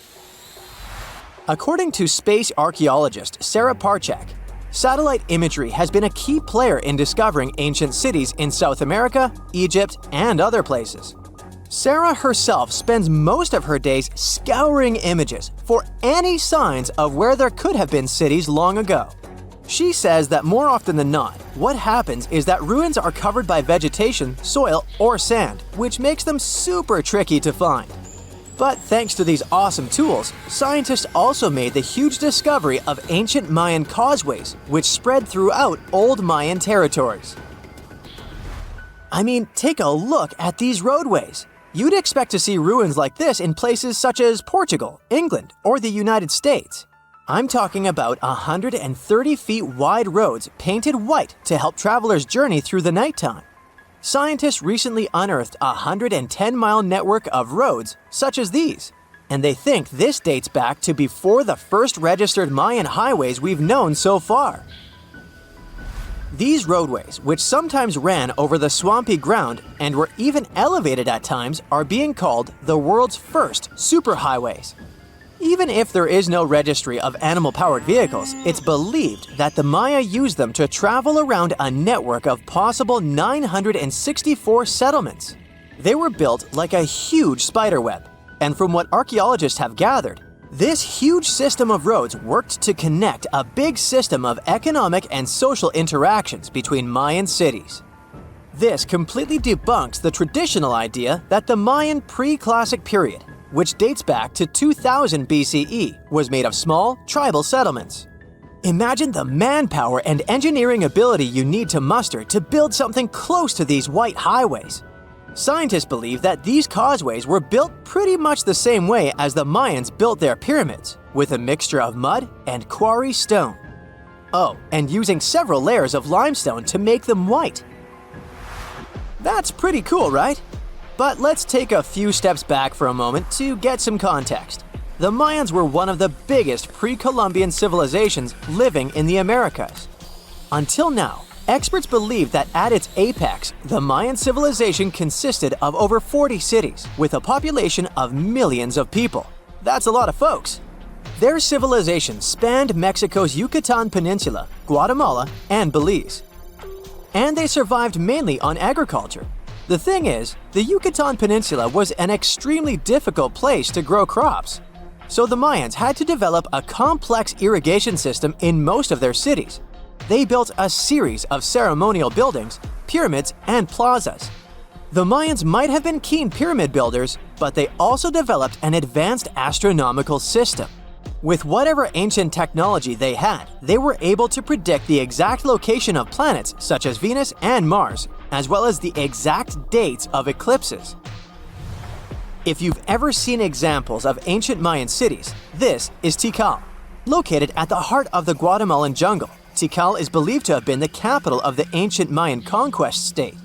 Speaker 1: According to space archaeologist Sarah Parchak, satellite imagery has been a key player in discovering ancient cities in South America, Egypt, and other places. Sarah herself spends most of her days scouring images for any signs of where there could have been cities long ago. She says that more often than not, what happens is that ruins are covered by vegetation, soil, or sand, which makes them super tricky to find. But thanks to these awesome tools, scientists also made the huge discovery of ancient Mayan causeways, which spread throughout old Mayan territories. I mean, take a look at these roadways. You'd expect to see ruins like this in places such as Portugal, England, or the United States. I'm talking about 130 feet wide roads painted white to help travelers journey through the nighttime. Scientists recently unearthed a 110-mile network of roads such as these, and they think this dates back to before the first registered Mayan highways we've known so far. These roadways, which sometimes ran over the swampy ground and were even elevated at times, are being called the world's first superhighways. Even if there is no registry of animal-powered vehicles, it's believed that the Maya used them to travel around a network of possible 964 settlements. They were built like a huge spiderweb, and from what archaeologists have gathered, this huge system of roads worked to connect a big system of economic and social interactions between Mayan cities. This completely debunks the traditional idea that the Mayan pre-classic period, which dates back to 2000 BCE, was made of small, tribal settlements. Imagine the manpower and engineering ability you need to muster to build something close to these white highways. Scientists believe that these causeways were built pretty much the same way as the Mayans built their pyramids, with a mixture of mud and quarry stone. Oh, and using several layers of limestone to make them white. That's pretty cool, right? But let's take a few steps back for a moment to get some context. The Mayans were one of the biggest pre-Columbian civilizations living in the Americas. Until now, experts believe that at its apex, the Mayan civilization consisted of over 40 cities, with a population of millions of people. That's a lot of folks. Their civilization spanned Mexico's Yucatan Peninsula, Guatemala, and Belize. And they survived mainly on agriculture. The thing is, the Yucatan Peninsula was an extremely difficult place to grow crops. So the Mayans had to develop a complex irrigation system in most of their cities. They built a series of ceremonial buildings, pyramids, and plazas. The Mayans might have been keen pyramid builders, but they also developed an advanced astronomical system. With whatever ancient technology they had, they were able to predict the exact location of planets such as Venus and Mars, as well as the exact dates of eclipses. If you've ever seen examples of ancient Mayan cities, this is Tikal. Located at the heart of the Guatemalan jungle, Tikal is believed to have been the capital of the ancient Mayan conquest state.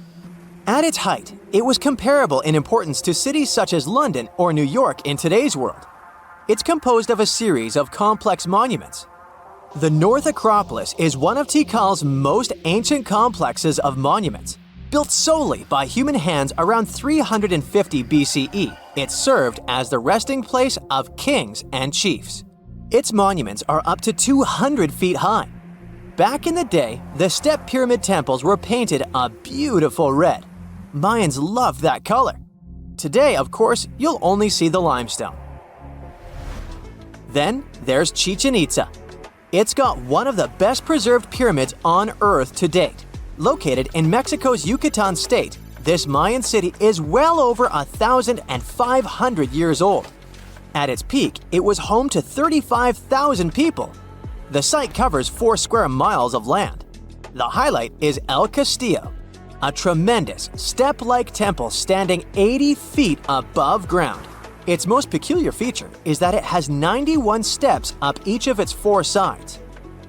Speaker 1: At its height, it was comparable in importance to cities such as London or New York in today's world. It's composed of a series of complex monuments. The North Acropolis is one of Tikal's most ancient complexes of monuments. Built solely by human hands around 350 BCE, it served as the resting place of kings and chiefs. Its monuments are up to 200 feet high. Back in the day, the step pyramid temples were painted a beautiful red. Mayans loved that color. Today, of course, you'll only see the limestone. Then there's Chichen Itza. It's got one of the best preserved pyramids on Earth to date. Located in Mexico's Yucatan state, this Mayan city is well over 1,500 years old. At its peak, it was home to 35,000 people. The site covers 4 square miles of land. The highlight is El Castillo, a tremendous step-like temple standing 80 feet above ground. Its most peculiar feature is that it has 91 steps up each of its 4 sides,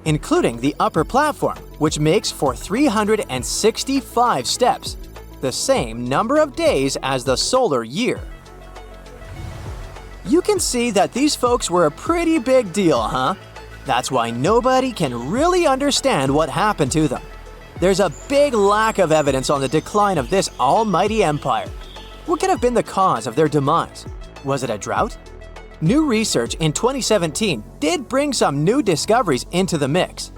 Speaker 1: including the upper platform, which makes for 365 steps, the same number of days as the solar year. You can see that these folks were a pretty big deal, huh? That's why nobody can really understand what happened to them. There's a big lack of evidence on the decline of this almighty empire. What could have been the cause of their demise? Was it a drought? New research in 2017 did bring some new discoveries into the mix.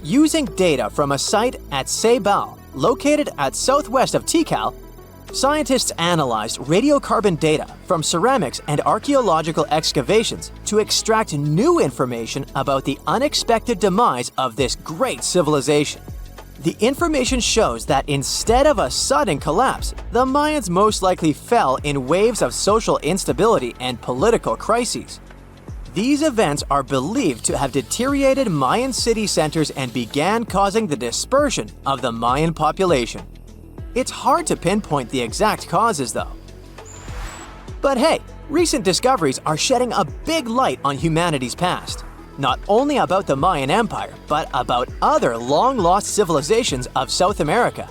Speaker 1: Using data from a site at Ceibal, located at southwest of Tikal, scientists analyzed radiocarbon data from ceramics and archaeological excavations to extract new information about the unexpected demise of this great civilization. The information shows that instead of a sudden collapse, the Mayans most likely fell in waves of social instability and political crises. These events are believed to have deteriorated Mayan city centers and began causing the dispersion of the Mayan population. It's hard to pinpoint the exact causes, though. But hey, recent discoveries are shedding a big light on humanity's past. Not only about the Mayan Empire, but about other long-lost civilizations of South America.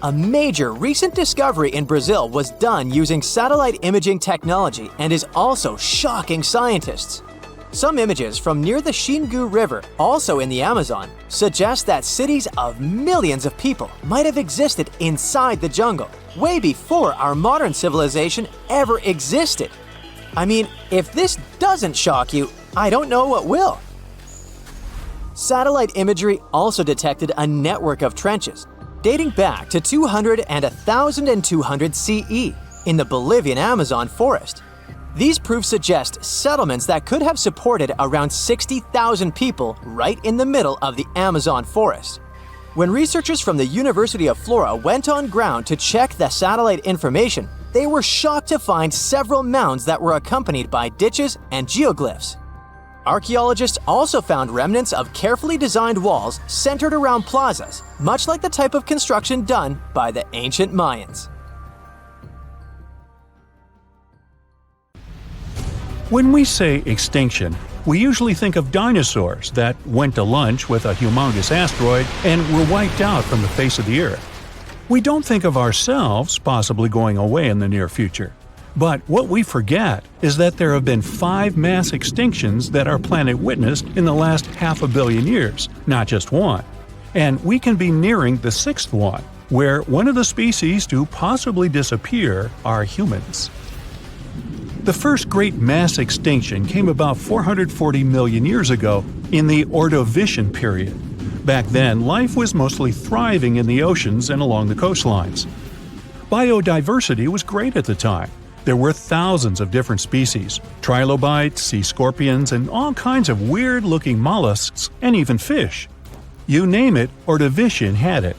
Speaker 1: A major recent discovery in Brazil was done using satellite imaging technology and is also shocking scientists. Some images from near the Xingu River, also in the Amazon, suggest that cities of millions of people might have existed inside the jungle, way before our modern civilization ever existed. I mean, if this doesn't shock you, I don't know what will. Satellite imagery also detected a network of trenches dating back to 200 and 1,200 CE in the Bolivian Amazon forest. These proofs suggest settlements that could have supported around 60,000 people right in the middle of the Amazon forest. When researchers from the University of Florida went on ground to check the satellite information, they were shocked to find several mounds that were accompanied by ditches and geoglyphs. Archaeologists also found remnants of carefully designed walls centered around plazas, much like the type of construction done by the ancient Mayans.
Speaker 3: When we say extinction, we usually think of dinosaurs that went to lunch with a humongous asteroid and were wiped out from the face of the Earth. We don't think of ourselves possibly going away in the near future. But what we forget is that there have been 5 mass extinctions that our planet witnessed in the last 500 million years, not just one. And we can be nearing the 6th one, where one of the species to possibly disappear are humans. The first great mass extinction came about 440 million years ago in the Ordovician period. Back then, life was mostly thriving in the oceans and along the coastlines. Biodiversity was great at the time. There were thousands of different species, trilobites, sea scorpions, and all kinds of weird-looking mollusks and even fish. You name it, Ordovician had it.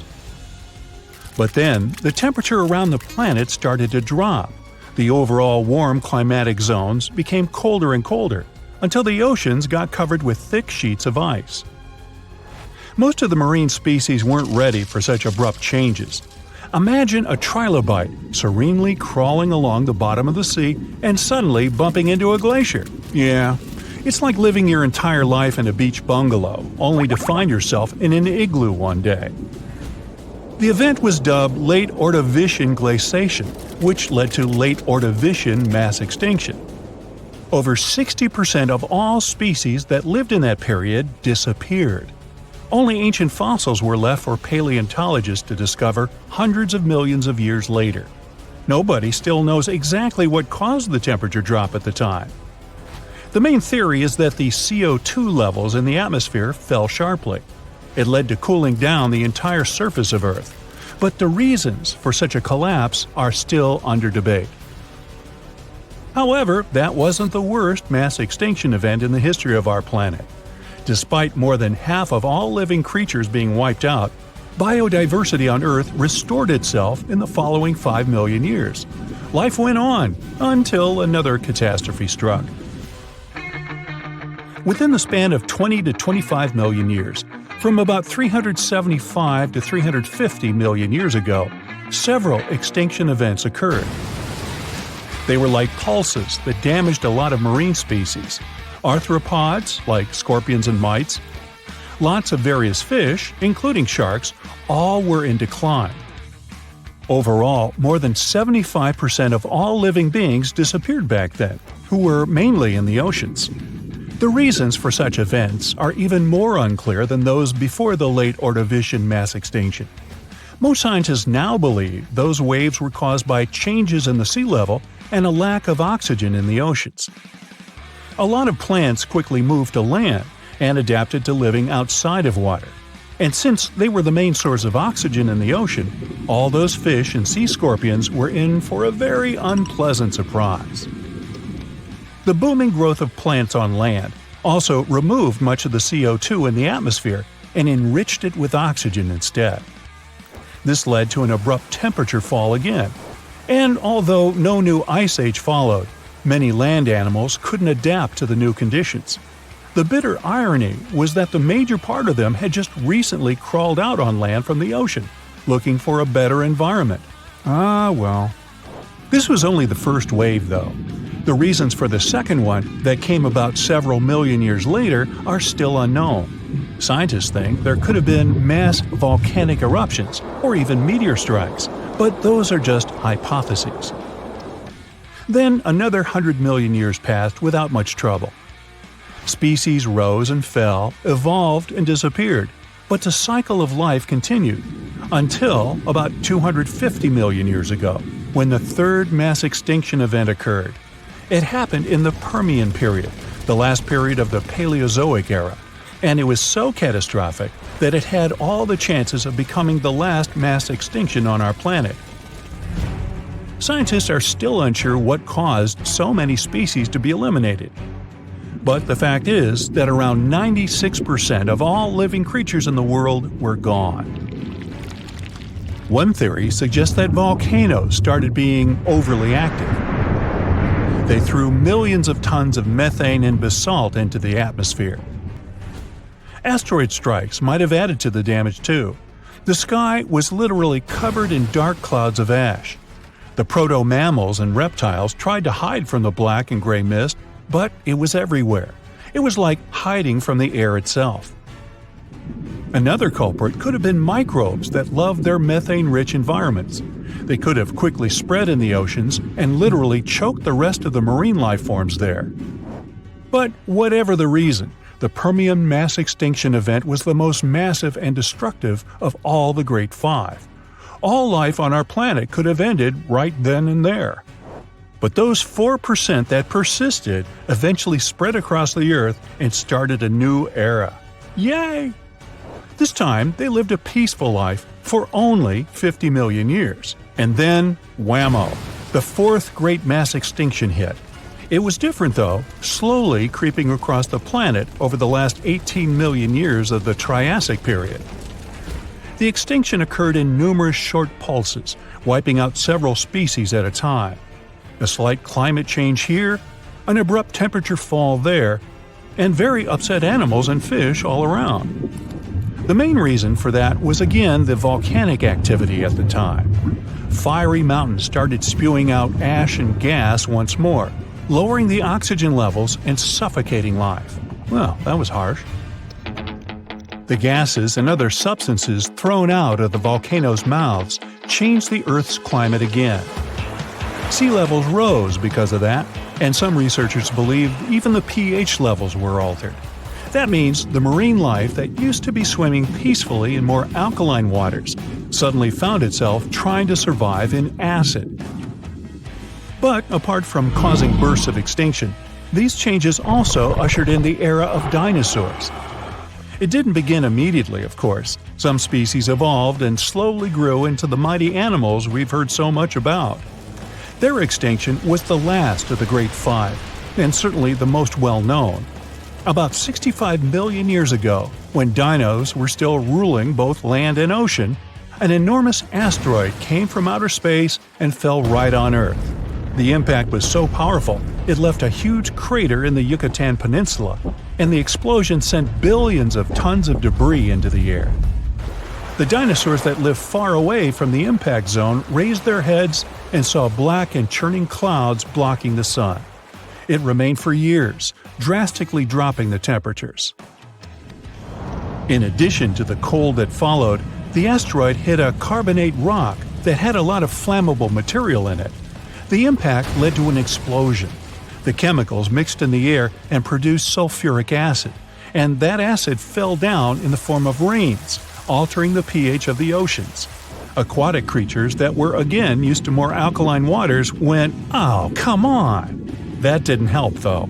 Speaker 3: But then, the temperature around the planet started to drop. The overall warm climatic zones became colder and colder, until the oceans got covered with thick sheets of ice. Most of the marine species weren't ready for such abrupt changes. Imagine a trilobite serenely crawling along the bottom of the sea and suddenly bumping into a glacier. Yeah, It's like living your entire life in a beach bungalow, only to find yourself in an igloo one day. The event was dubbed Late Ordovician glaciation, which led to Late Ordovician mass extinction. Over 60% of all species that lived in that period disappeared. Only ancient fossils were left for paleontologists to discover hundreds of millions of years later. Nobody still knows exactly what caused the temperature drop at the time. The main theory is that the CO2 levels in the atmosphere fell sharply. It led to cooling down the entire surface of Earth. But the reasons for such a collapse are still under debate. However, that wasn't the worst mass extinction event in the history of our planet. Despite more than half of all living creatures being wiped out, biodiversity on Earth restored itself in the following 5 million years. Life went on until another catastrophe struck. Within the span of 20 to 25 million years, from about 375 to 350 million years ago, several extinction events occurred. They were like pulses that damaged a lot of marine species. Arthropods, like scorpions and mites, lots of various fish, including sharks, all were in decline. Overall, more than 75% of all living beings disappeared back then, who were mainly in the oceans. The reasons for such events are even more unclear than those before the late Ordovician mass extinction. Most scientists now believe those waves were caused by changes in the sea level and a lack of oxygen in the oceans. A lot of plants quickly moved to land and adapted to living outside of water. And since they were the main source of oxygen in the ocean, all those fish and sea scorpions were in for a very unpleasant surprise. The booming growth of plants on land also removed much of the CO2 in the atmosphere and enriched it with oxygen instead. This led to an abrupt temperature fall again. And although no new ice age followed, many land animals couldn't adapt to the new conditions. The bitter irony was that the major part of them had just recently crawled out on land from the ocean, looking for a better environment. Ah, well. This was only the first wave, though. The reasons for the second one, that came about several million years later, are still unknown. Scientists think there could have been mass volcanic eruptions, or even meteor strikes, but those are just hypotheses. Then another 100 million years passed without much trouble. Species rose and fell, evolved and disappeared, but the cycle of life continued, until about 250 million years ago, when the third mass extinction event occurred. It happened in the Permian period, the last period of the Paleozoic era, and it was so catastrophic that it had all the chances of becoming the last mass extinction on our planet. Scientists are still unsure what caused so many species to be eliminated. But the fact is that around 96% of all living creatures in the world were gone. One theory suggests that volcanoes started being overly active. They threw millions of tons of methane and basalt into the atmosphere. Asteroid strikes might have added to the damage too. The sky was literally covered in dark clouds of ash. The proto-mammals and reptiles tried to hide from the black and gray mist, but it was everywhere. It was like hiding from the air itself. Another culprit could have been microbes that loved their methane-rich environments. They could have quickly spread in the oceans and literally choked the rest of the marine life forms there. But whatever the reason, the Permian mass extinction event was the most massive and destructive of all the Great Five. All life on our planet could have ended right then and there. But those 4% that persisted eventually spread across the Earth and started a new era. Yay! This time, they lived a peaceful life for only 50 million years. And then, whammo, the fourth great mass extinction hit. It was different though, slowly creeping across the planet over the last 18 million years of the Triassic period. The extinction occurred in numerous short pulses, wiping out several species at a time. A slight climate change here, an abrupt temperature fall there, and very upset animals and fish all around. The main reason for that was again the volcanic activity at the time. Fiery mountains started spewing out ash and gas once more, lowering the oxygen levels and suffocating life. Well, that was harsh. The gases and other substances thrown out of the volcanoes' mouths changed the Earth's climate again. Sea levels rose because of that, and some researchers believe even the pH levels were altered. That means the marine life that used to be swimming peacefully in more alkaline waters suddenly found itself trying to survive in acid. But apart from causing bursts of extinction, these changes also ushered in the era of dinosaurs. It didn't begin immediately, of course. Some species evolved and slowly grew into the mighty animals we've heard so much about. Their extinction was the last of the Great Five, and certainly the most well-known. About 65 million years ago, when dinos were still ruling both land and ocean, an enormous asteroid came from outer space and fell right on Earth. The impact was so powerful, it left a huge crater in the Yucatan Peninsula, and the explosion sent billions of tons of debris into the air. The dinosaurs that lived far away from the impact zone raised their heads and saw black and churning clouds blocking the sun. It remained for years, drastically dropping the temperatures. In addition to the cold that followed, the asteroid hit a carbonate rock that had a lot of flammable material in it. The impact led to an explosion. The chemicals mixed in the air and produced sulfuric acid, and that acid fell down in the form of rains, altering the pH of the oceans. Aquatic creatures that were again used to more alkaline waters went, "Oh, come on!" That didn't help, though.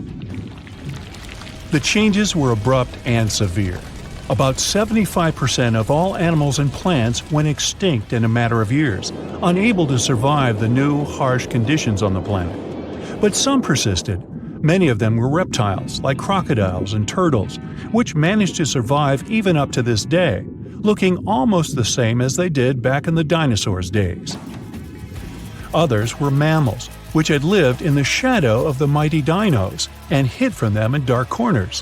Speaker 3: The changes were abrupt and severe. About 75% of all animals and plants went extinct in a matter of years, unable to survive the new, harsh conditions on the planet. But some persisted. Many of them were reptiles, like crocodiles and turtles, which managed to survive even up to this day, looking almost the same as they did back in the dinosaurs' days. Others were mammals, which had lived in the shadow of the mighty dinos and hid from them in dark corners.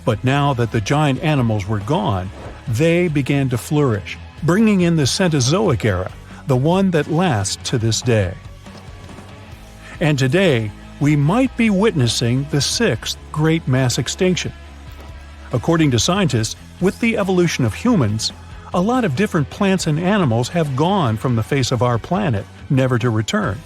Speaker 3: But now that the giant animals were gone, they began to flourish, bringing in the Cenozoic era, the one that lasts to this day. And today, we might be witnessing the sixth great mass extinction. According to scientists, with the evolution of humans, a lot of different plants and animals have gone from the face of our planet, never to return.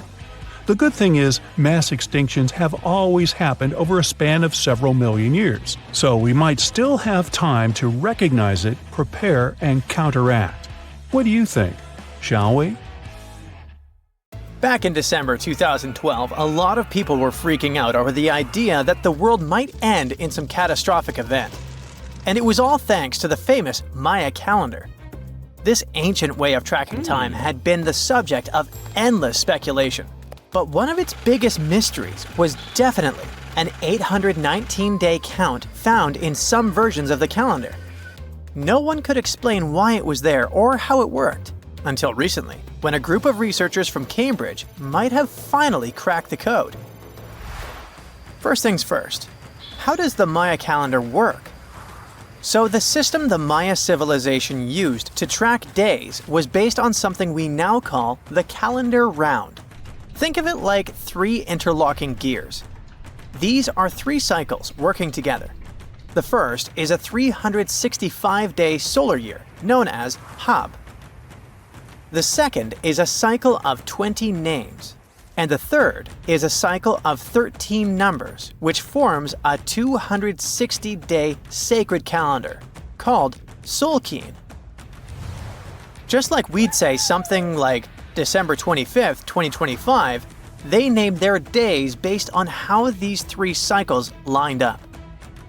Speaker 3: The good thing is, mass extinctions have always happened over a span of several million years, so we might still have time to recognize it, prepare, and counteract. What do you think? Shall we?
Speaker 1: Back in December 2012, a lot of people were freaking out over the idea that the world might end in some catastrophic event. And it was all thanks to the famous Maya calendar. This ancient way of tracking time had been the subject of endless speculation. But one of its biggest mysteries was definitely an 819-day count found in some versions of the calendar. No one could explain why it was there or how it worked, until recently, when a group of researchers from Cambridge might have finally cracked the code. First things first, how does the Maya calendar work? So the system the Maya civilization used to track days was based on something we now call the calendar round. Think of it like 3 interlocking gears. These are 3 cycles working together. The first is a 365-day solar year, known as Hab. The second is a cycle of 20 names. And the third is a cycle of 13 numbers, which forms a 260-day sacred calendar, called Solkeen. Just like we'd say something like December 25th, 2025, they named their days based on how these 3 cycles lined up.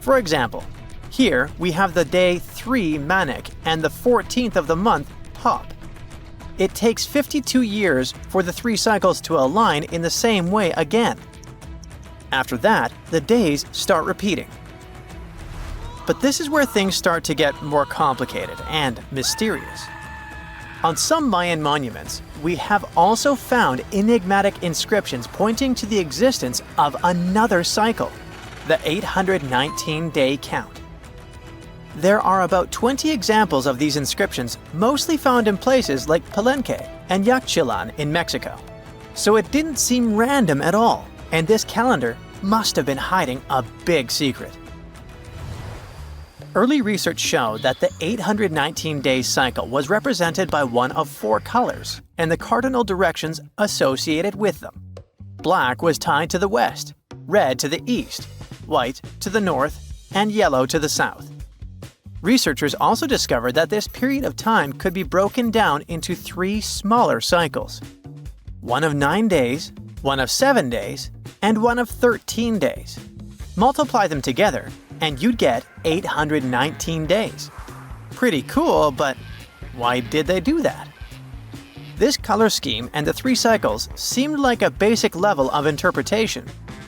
Speaker 1: For example, here we have the day 3 Manik and the 14th of the month Hop. It takes 52 years for the 3 cycles to align in the same way again. After that, the days start repeating. But this is where things start to get more complicated and mysterious. On some Mayan monuments, we have also found enigmatic inscriptions pointing to the existence of another cycle, the 819-day count. There are about 20 examples of these inscriptions, mostly found in places like Palenque and Yaxchilan in Mexico. So it didn't seem random at all, and this calendar must have been hiding a big secret. Early research showed that the 819-day cycle was represented by one of 4 colors and the cardinal directions associated with them. Black was tied to the west, red to the east, white to the north, and yellow to the south. Researchers also discovered that this period of time could be broken down into 3 smaller cycles: one of 9 days, one of 7 days, and one of 13 days. Multiply them together, and you'd get 819 days. Pretty cool, but why did they do that? This color scheme and the 3 cycles seemed like a basic level of interpretation,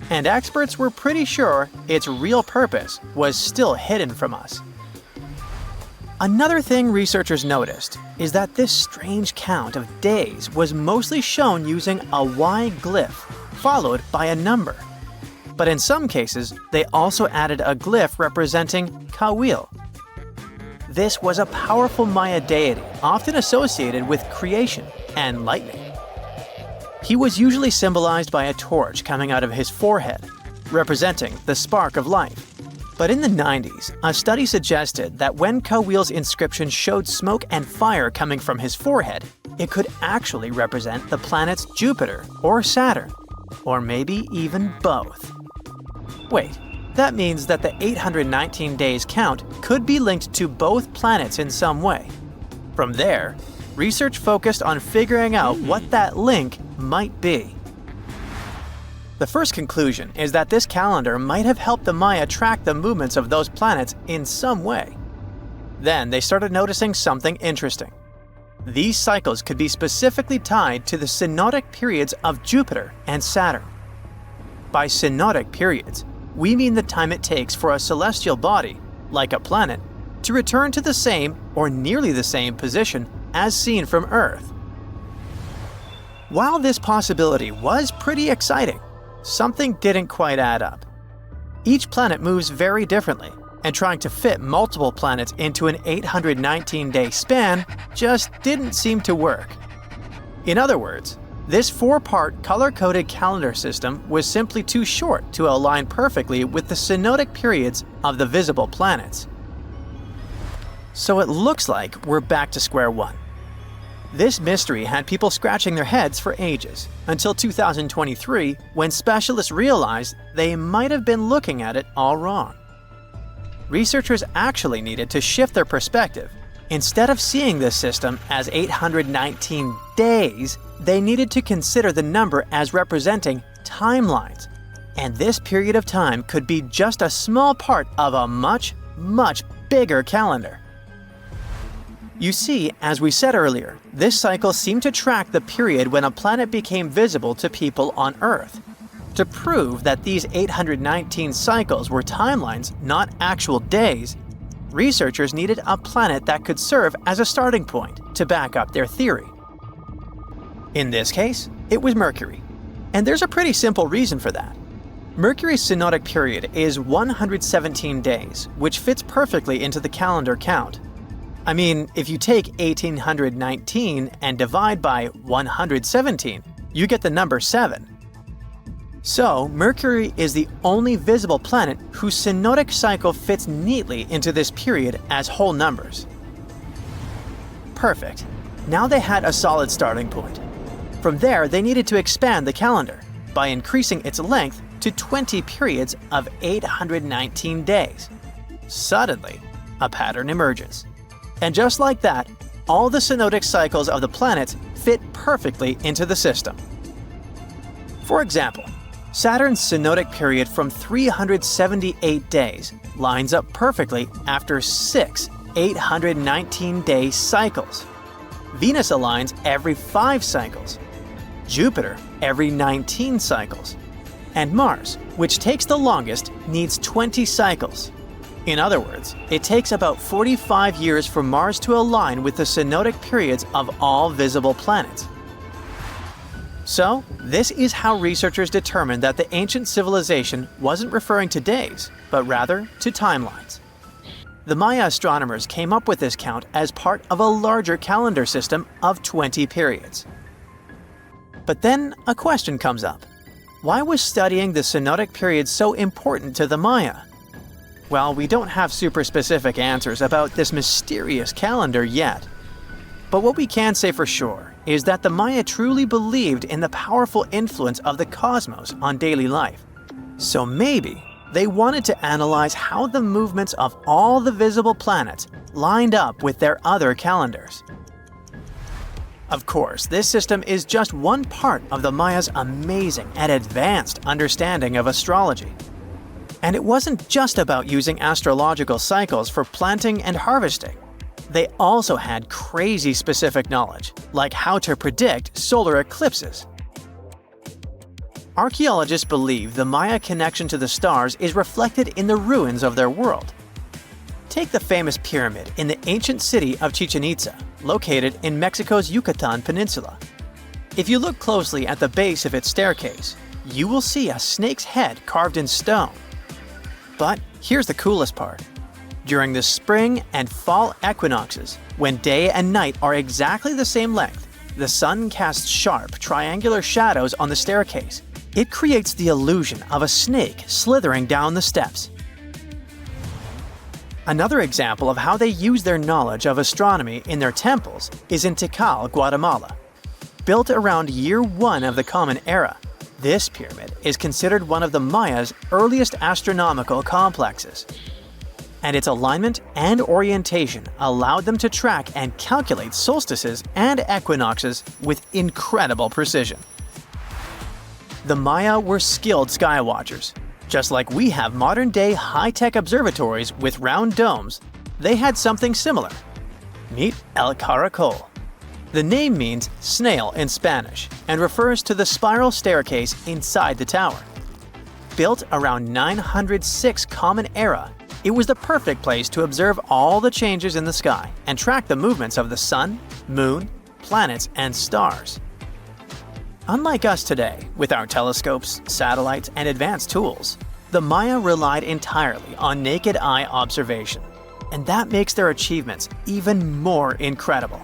Speaker 1: and experts were pretty sure its real purpose was still hidden from us. Another thing researchers noticed is that this strange count of days was mostly shown using a Y glyph, followed by a number. But in some cases, they also added a glyph representing Kawil. This was a powerful Maya deity often associated with creation and lightning. He was usually symbolized by a torch coming out of his forehead, representing the spark of life. But in the 90s, a study suggested that when Kawil's inscription showed smoke and fire coming from his forehead, it could actually represent the planets Jupiter or Saturn, or maybe even both. Wait, that means that the 819 days count could be linked to both planets in some way. From there, research focused on figuring out what that link might be. The first conclusion is that this calendar might have helped the Maya track the movements of those planets in some way. Then they started noticing something interesting. These cycles could be specifically tied to the synodic periods of Jupiter and Saturn. By synodic periods, we mean the time it takes for a celestial body, like a planet, to return to the same or nearly the same position as seen from Earth. While this possibility was pretty exciting, something didn't quite add up. Each planet moves very differently, and trying to fit multiple planets into an 819-day span just didn't seem to work. In other words, this 4-part color-coded calendar system was simply too short to align perfectly with the synodic periods of the visible planets. So it looks like we're back to square one. This mystery had people scratching their heads for ages, until 2023, when specialists realized they might have been looking at it all wrong. Researchers actually needed to shift their perspective. Instead of seeing this system as 819 days, they needed to consider the number as representing timelines. And this period of time could be just a small part of a much, much bigger calendar. You see, as we said earlier, this cycle seemed to track the period when a planet became visible to people on Earth. To prove that these 819 cycles were timelines, not actual days, researchers needed a planet that could serve as a starting point to back up their theory. In this case, it was Mercury. And there's a pretty simple reason for that. Mercury's synodic period is 117 days, which fits perfectly into the calendar count. I mean, if you take 1819 and divide by 117, you get the number 7. So, Mercury is the only visible planet whose synodic cycle fits neatly into this period as whole numbers. Perfect. Now they had a solid starting point. From there, they needed to expand the calendar by increasing its length to 20 periods of 819 days. Suddenly, a pattern emerges. And just like that, all the synodic cycles of the planets fit perfectly into the system. For example, Saturn's synodic period from 378 days lines up perfectly after 6 819-day cycles. Venus aligns every 5 cycles, Jupiter every 19 cycles, and Mars, which takes the longest, needs 20 cycles. In other words, it takes about 45 years for Mars to align with the synodic periods of all visible planets. So, this is how researchers determined that the ancient civilization wasn't referring to days, but rather to timelines. The Maya astronomers came up with this count as part of a larger calendar system of 20 periods. But then a question comes up. Why was studying the Cenotic period so important to the Maya? Well, we don't have super specific answers about this mysterious calendar yet. But what we can say for sure is that the Maya truly believed in the powerful influence of the cosmos on daily life. So maybe they wanted to analyze how the movements of all the visible planets lined up with their other calendars. Of course, this system is just one part of the Maya's amazing and advanced understanding of astrology. And it wasn't just about using astrological cycles for planting and harvesting. They also had crazy specific knowledge, like how to predict solar eclipses. Archaeologists believe the Maya connection to the stars is reflected in the ruins of their world. Take the famous pyramid in the ancient city of Chichen Itza, located in Mexico's Yucatan Peninsula. If you look closely at the base of its staircase, you will see a snake's head carved in stone. But here's the coolest part. During the spring and fall equinoxes, when day and night are exactly the same length, the sun casts sharp, triangular shadows on the staircase. It creates the illusion of a snake slithering down the steps. Another example of how they use their knowledge of astronomy in their temples is in Tikal, Guatemala. Built around year 1 of the Common Era, this pyramid is considered one of the Maya's earliest astronomical complexes. And its alignment and orientation allowed them to track and calculate solstices and equinoxes with incredible precision. The Maya were skilled skywatchers. Just like we have modern-day high-tech observatories with round domes, they had something similar. Meet El Caracol. The name means snail in Spanish and refers to the spiral staircase inside the tower. Built around 906 Common Era, it was the perfect place to observe all the changes in the sky and track the movements of the sun, moon, planets, and stars. Unlike us today, with our telescopes, satellites, and advanced tools, the Maya relied entirely on naked eye observation, and that makes their achievements even more incredible.